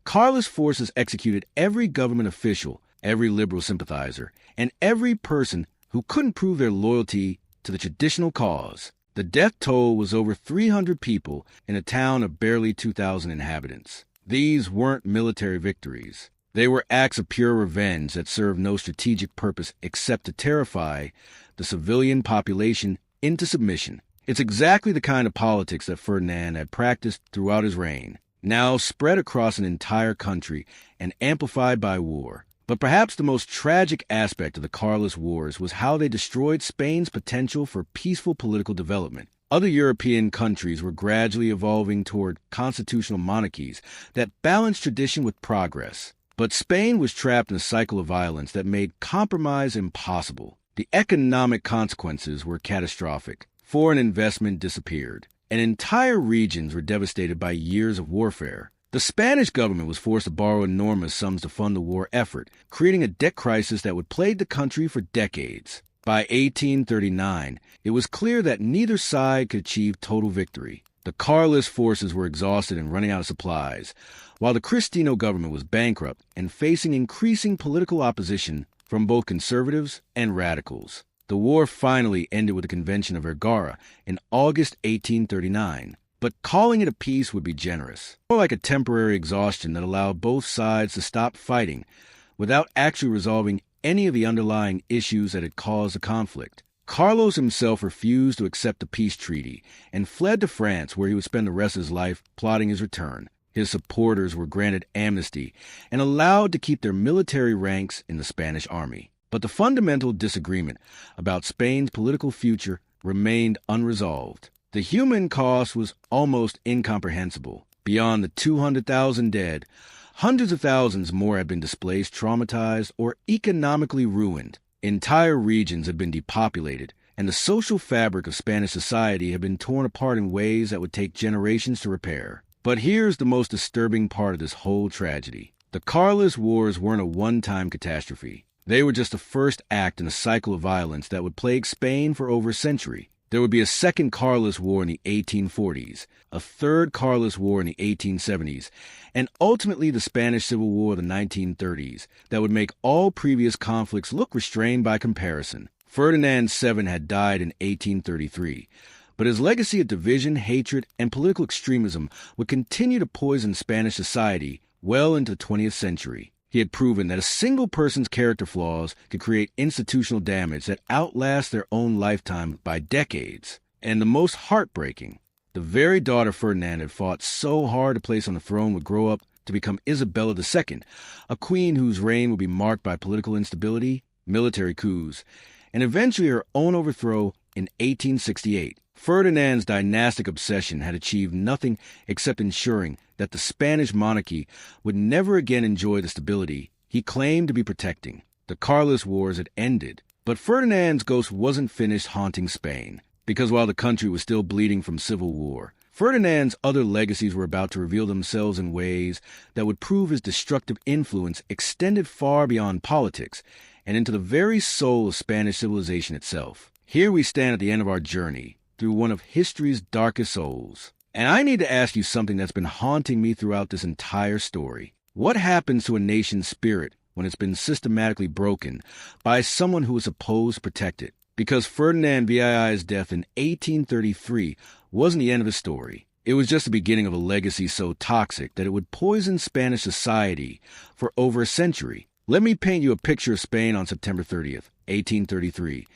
Carlist forces executed every government official, every liberal sympathizer, and every person who couldn't prove their loyalty to the traditional cause. The death toll was over 300 people in a town of barely 2,000 inhabitants. These weren't military victories. They were acts of pure revenge that served no strategic purpose except to terrify the civilian population into submission. It's exactly the kind of politics that Ferdinand had practiced throughout his reign, now spread across an entire country and amplified by war. But perhaps the most tragic aspect of the Carlist Wars was how they destroyed Spain's potential for peaceful political development. Other European countries were gradually evolving toward constitutional monarchies that balanced tradition with progress. But Spain was trapped in a cycle of violence that made compromise impossible. The economic consequences were catastrophic. Foreign investment disappeared, and entire regions were devastated by years of warfare. The Spanish government was forced to borrow enormous sums to fund the war effort, creating a debt crisis that would plague the country for decades. By 1839, it was clear that neither side could achieve total victory. The Carlist forces were exhausted and running out of supplies, while the Cristino government was bankrupt and facing increasing political opposition from both conservatives and radicals. The war finally ended with the Convention of Vergara in August 1839. But calling it a peace would be generous, more like a temporary exhaustion that allowed both sides to stop fighting without actually resolving any of the underlying issues that had caused the conflict. Carlos himself refused to accept the peace treaty and fled to France, where he would spend the rest of his life plotting his return. His supporters were granted amnesty and allowed to keep their military ranks in the Spanish army. But the fundamental disagreement about Spain's political future remained unresolved. The human cost was almost incomprehensible. Beyond the 200,000 dead, hundreds of thousands more had been displaced, traumatized, or economically ruined. Entire regions had been depopulated, and the social fabric of Spanish society had been torn apart in ways that would take generations to repair. But here's the most disturbing part of this whole tragedy. The Carlist Wars weren't a one-time catastrophe. They were just the first act in a cycle of violence that would plague Spain for over a century. There would be a second Carlist War in the 1840s, a third Carlist War in the 1870s, and ultimately the Spanish Civil War of the 1930s that would make all previous conflicts look restrained by comparison. Ferdinand VII had died in 1833, but his legacy of division, hatred, and political extremism would continue to poison Spanish society well into the 20th century. He had proven that a single person's character flaws could create institutional damage that outlasts their own lifetime by decades. And the most heartbreaking, the very daughter Ferdinand had fought so hard to place on the throne would grow up to become Isabella II, a queen whose reign would be marked by political instability, military coups, and eventually her own overthrow in 1868. Ferdinand's dynastic obsession had achieved nothing except ensuring that the Spanish monarchy would never again enjoy the stability he claimed to be protecting. The Carlist Wars had ended, but Ferdinand's ghost wasn't finished haunting Spain, because while the country was still bleeding from civil war, Ferdinand's other legacies were about to reveal themselves in ways that would prove his destructive influence extended far beyond politics and into the very soul of Spanish civilization itself. Here we stand at the end of our journey through one of history's darkest souls. And I need to ask you something that's been haunting me throughout this entire story. What happens to a nation's spirit when it's been systematically broken by someone who is supposed to protect it? Because Ferdinand VII's death in 1833 wasn't the end of his story. It was just the beginning of a legacy so toxic that it would poison Spanish society for over a century. Let me paint you a picture of Spain on September 30th, 1833,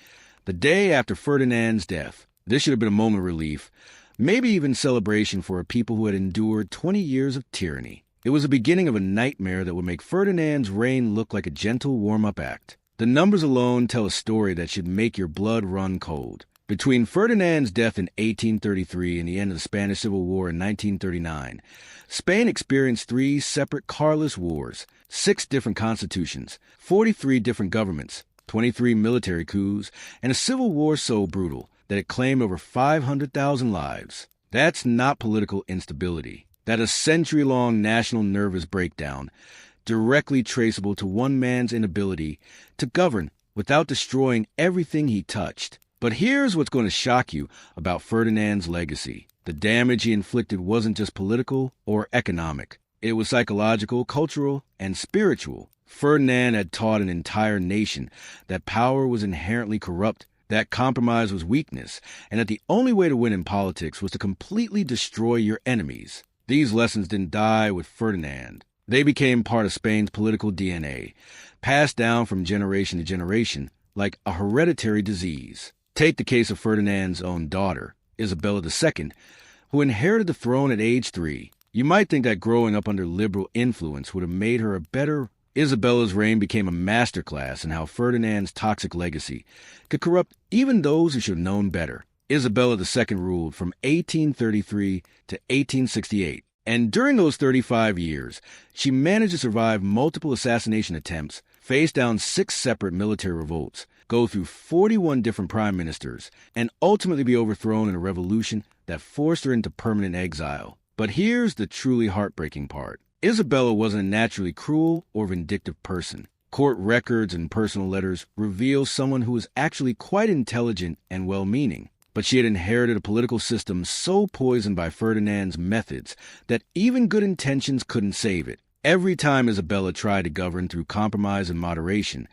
the day after Ferdinand's death. This should have been a moment of relief, maybe even celebration for a people who had endured 20 years of tyranny. It was the beginning of a nightmare that would make Ferdinand's reign look like a gentle warm-up act. The numbers alone tell a story that should make your blood run cold. Between Ferdinand's death in 1833 and the end of the Spanish Civil War in 1939, Spain experienced 3 separate Carlist wars, 6 different constitutions, 43 different governments, 23 military coups, and a civil war so brutal that it claimed over 500,000 lives. That's not political instability. That a century-long national nervous breakdown, directly traceable to one man's inability to govern without destroying everything he touched. But here's what's going to shock you about Ferdinand's legacy. The damage he inflicted wasn't just political or economic. It was psychological, cultural, and spiritual. Ferdinand had taught an entire nation that power was inherently corrupt, that compromise was weakness, and that the only way to win in politics was to completely destroy your enemies. These lessons didn't die with Ferdinand. They became part of Spain's political DNA, passed down from generation to generation like a hereditary disease. Take the case of Ferdinand's own daughter, Isabella II, who inherited the throne at age 3. You might think that growing up under liberal influence would have made her a better. Isabella's reign became a masterclass in how Ferdinand's toxic legacy could corrupt even those who should have known better. Isabella II ruled from 1833 to 1868, and during those 35 years, she managed to survive multiple assassination attempts, face down 6 separate military revolts, go through 41 different prime ministers, and ultimately be overthrown in a revolution that forced her into permanent exile. But here's the truly heartbreaking part. Isabella wasn't a naturally cruel or vindictive person. Court records and personal letters reveal someone who was actually quite intelligent and well-meaning. But she had inherited a political system so poisoned by Ferdinand's methods that even good intentions couldn't save it. Every time Isabella tried to govern through compromise and moderation,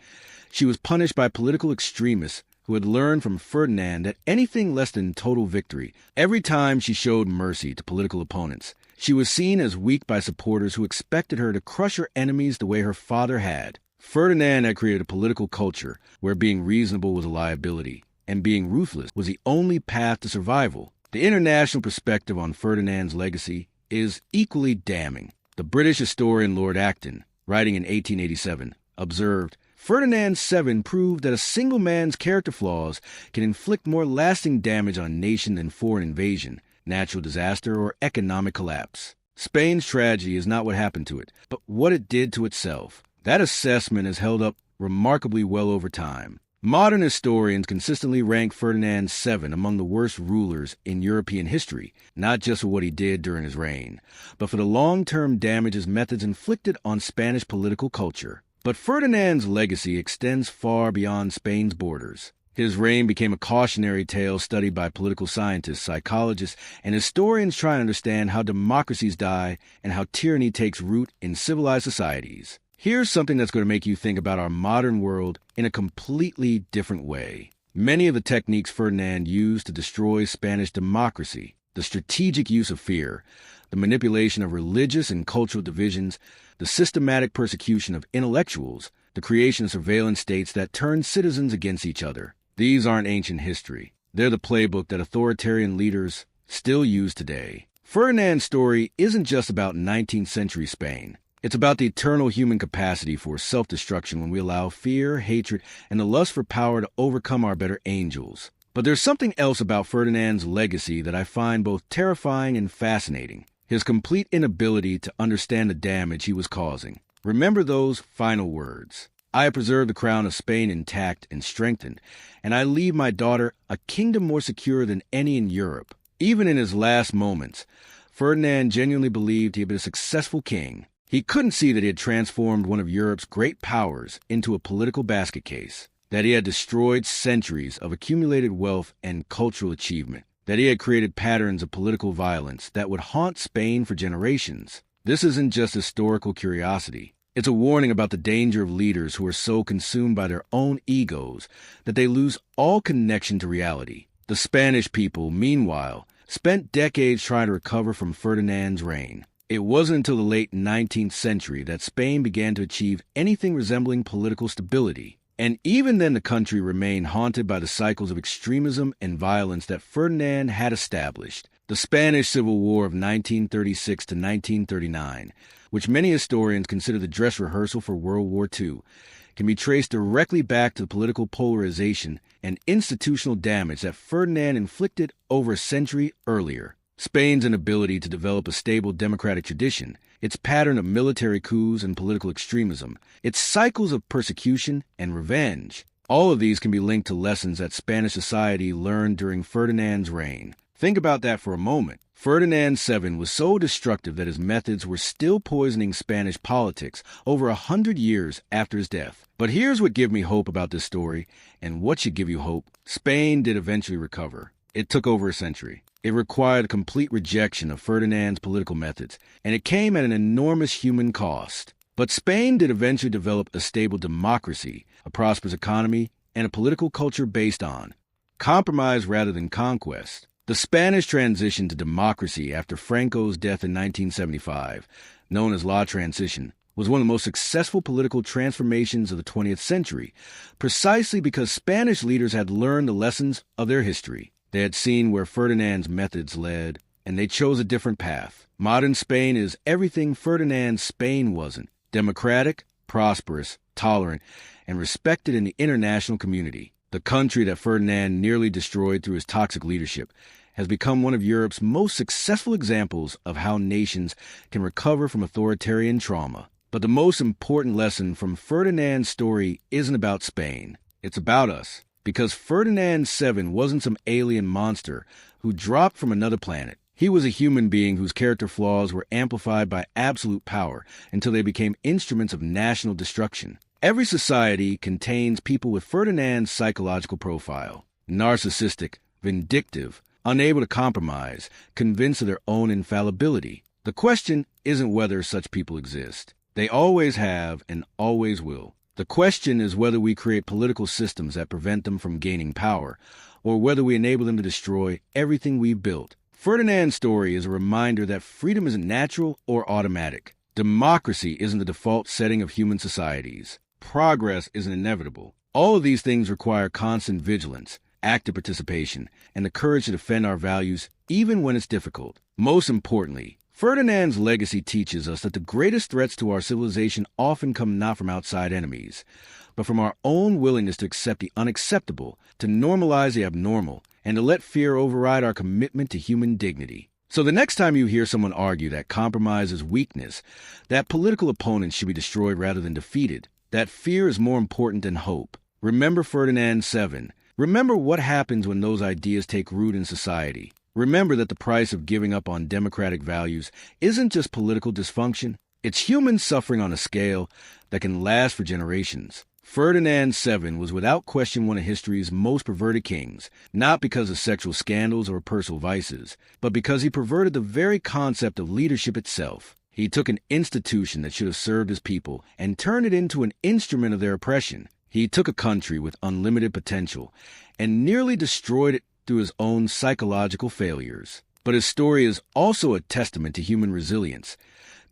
she was punished by political extremists who had learned from Ferdinand that anything less than total victory. Every time she showed mercy to political opponents, she was seen as weak by supporters who expected her to crush her enemies the way her father had. Ferdinand had created a political culture where being reasonable was a liability, and being ruthless was the only path to survival. The international perspective on Ferdinand's legacy is equally damning. The British historian Lord Acton, writing in 1887, observed, Ferdinand VII proved that a single man's character flaws can inflict more lasting damage on a nation than foreign invasion, natural disaster, or economic collapse. Spain's tragedy is not what happened to it, but what it did to itself. That assessment has held up remarkably well over time. Modern historians consistently rank Ferdinand VII among the worst rulers in European history, not just for what he did during his reign, but for the long-term damage his methods inflicted on Spanish political culture. But Ferdinand's legacy extends far beyond Spain's borders. His reign became a cautionary tale studied by political scientists, psychologists, and historians trying to understand how democracies die and how tyranny takes root in civilized societies. Here's something that's going to make you think about our modern world in a completely different way. Many of the techniques Ferdinand used to destroy Spanish democracy, the strategic use of fear, the manipulation of religious and cultural divisions, the systematic persecution of intellectuals, the creation of surveillance states that turn citizens against each other. These aren't ancient history. They're the playbook that authoritarian leaders still use today. Ferdinand's story isn't just about 19th century Spain. It's about the eternal human capacity for self-destruction when we allow fear, hatred, and the lust for power to overcome our better angels. But there's something else about Ferdinand's legacy that I find both terrifying and fascinating. His complete inability to understand the damage he was causing. Remember those final words. I have preserved the crown of Spain intact and strengthened, and I leave my daughter a kingdom more secure than any in Europe. Even in his last moments, Ferdinand genuinely believed he had been a successful king. He couldn't see that he had transformed one of Europe's great powers into a political basket case, that he had destroyed centuries of accumulated wealth and cultural achievement, that he had created patterns of political violence that would haunt Spain for generations. This isn't just historical curiosity. It's a warning about the danger of leaders who are so consumed by their own egos that they lose all connection to reality. The Spanish people, meanwhile, spent decades trying to recover from Ferdinand's reign. It wasn't until the late 19th century that Spain began to achieve anything resembling political stability. And even then the country remained haunted by the cycles of extremism and violence that Ferdinand had established. The Spanish Civil War of 1936 to 1939, which many historians consider the dress rehearsal for World War II, can be traced directly back to the political polarization and institutional damage that Ferdinand inflicted over a century earlier. Spain's inability to develop a stable democratic tradition, its pattern of military coups and political extremism, its cycles of persecution and revenge, all of these can be linked to lessons that Spanish society learned during Ferdinand's reign. Think about that for a moment. Ferdinand VII was so destructive that his methods were still poisoning Spanish politics over 100 years after his death. But here's what gives me hope about this story, and what should give you hope. Spain did eventually recover. It took over a century. It required a complete rejection of Ferdinand's political methods, and it came at an enormous human cost. But Spain did eventually develop a stable democracy, a prosperous economy, and a political culture based on compromise rather than conquest. The Spanish transition to democracy after Franco's death in 1975, known as La Transition, was one of the most successful political transformations of the 20th century, precisely because Spanish leaders had learned the lessons of their history. They had seen where Ferdinand's methods led, and they chose a different path. Modern Spain is everything Ferdinand's Spain wasn't: democratic, prosperous, tolerant, and respected in the international community. The country that Ferdinand nearly destroyed through his toxic leadership has become one of Europe's most successful examples of how nations can recover from authoritarian trauma. But the most important lesson from Ferdinand's story isn't about Spain. It's about us. Because Ferdinand VII wasn't some alien monster who dropped from another planet. He was a human being whose character flaws were amplified by absolute power until they became instruments of national destruction. Every society contains people with Ferdinand's psychological profile: narcissistic, vindictive, unable to compromise, convinced of their own infallibility. The question isn't whether such people exist. They always have and always will. The question is whether we create political systems that prevent them from gaining power, or whether we enable them to destroy everything we've built. Ferdinand's story is a reminder that freedom isn't natural or automatic. Democracy isn't the default setting of human societies. Progress isn't inevitable. All of these things require constant vigilance, active participation, and the courage to defend our values even when it's difficult. Most importantly, Ferdinand's legacy teaches us that the greatest threats to our civilization often come not from outside enemies, but from our own willingness to accept the unacceptable, to normalize the abnormal, and to let fear override our commitment to human dignity. So the next time you hear someone argue that compromise is weakness, that political opponents should be destroyed rather than defeated, that fear is more important than hope, remember Ferdinand VII. Remember what happens when those ideas take root in society. Remember that the price of giving up on democratic values isn't just political dysfunction. It's human suffering on a scale that can last for generations. Ferdinand VII was without question one of history's most perverted kings, not because of sexual scandals or personal vices, but because he perverted the very concept of leadership itself. He took an institution that should have served his people and turned it into an instrument of their oppression. He took a country with unlimited potential and nearly destroyed it through his own psychological failures. But his story is also a testament to human resilience,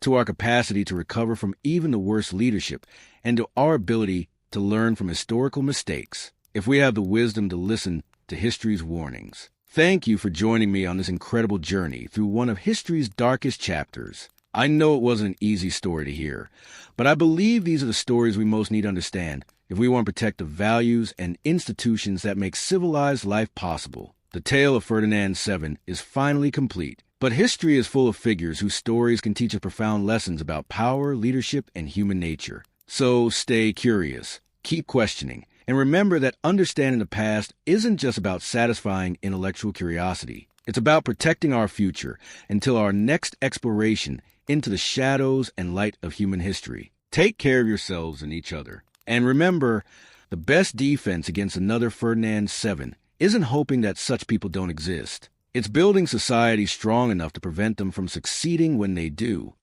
to our capacity to recover from even the worst leadership, and to our ability to learn from historical mistakes, if we have the wisdom to listen to history's warnings. Thank you for joining me on this incredible journey through one of history's darkest chapters. I know it wasn't an easy story to hear, but I believe these are the stories we most need to understand if we want to protect the values and institutions that make civilized life possible. The tale of Ferdinand VII is finally complete, but history is full of figures whose stories can teach us profound lessons about power, leadership, and human nature. So stay curious, keep questioning, and remember that understanding the past isn't just about satisfying intellectual curiosity. It's about protecting our future until our next exploration into the shadows and light of human history. Take care of yourselves and each other. And remember, the best defense against another Ferdinand VII isn't hoping that such people don't exist. It's building society strong enough to prevent them from succeeding when they do.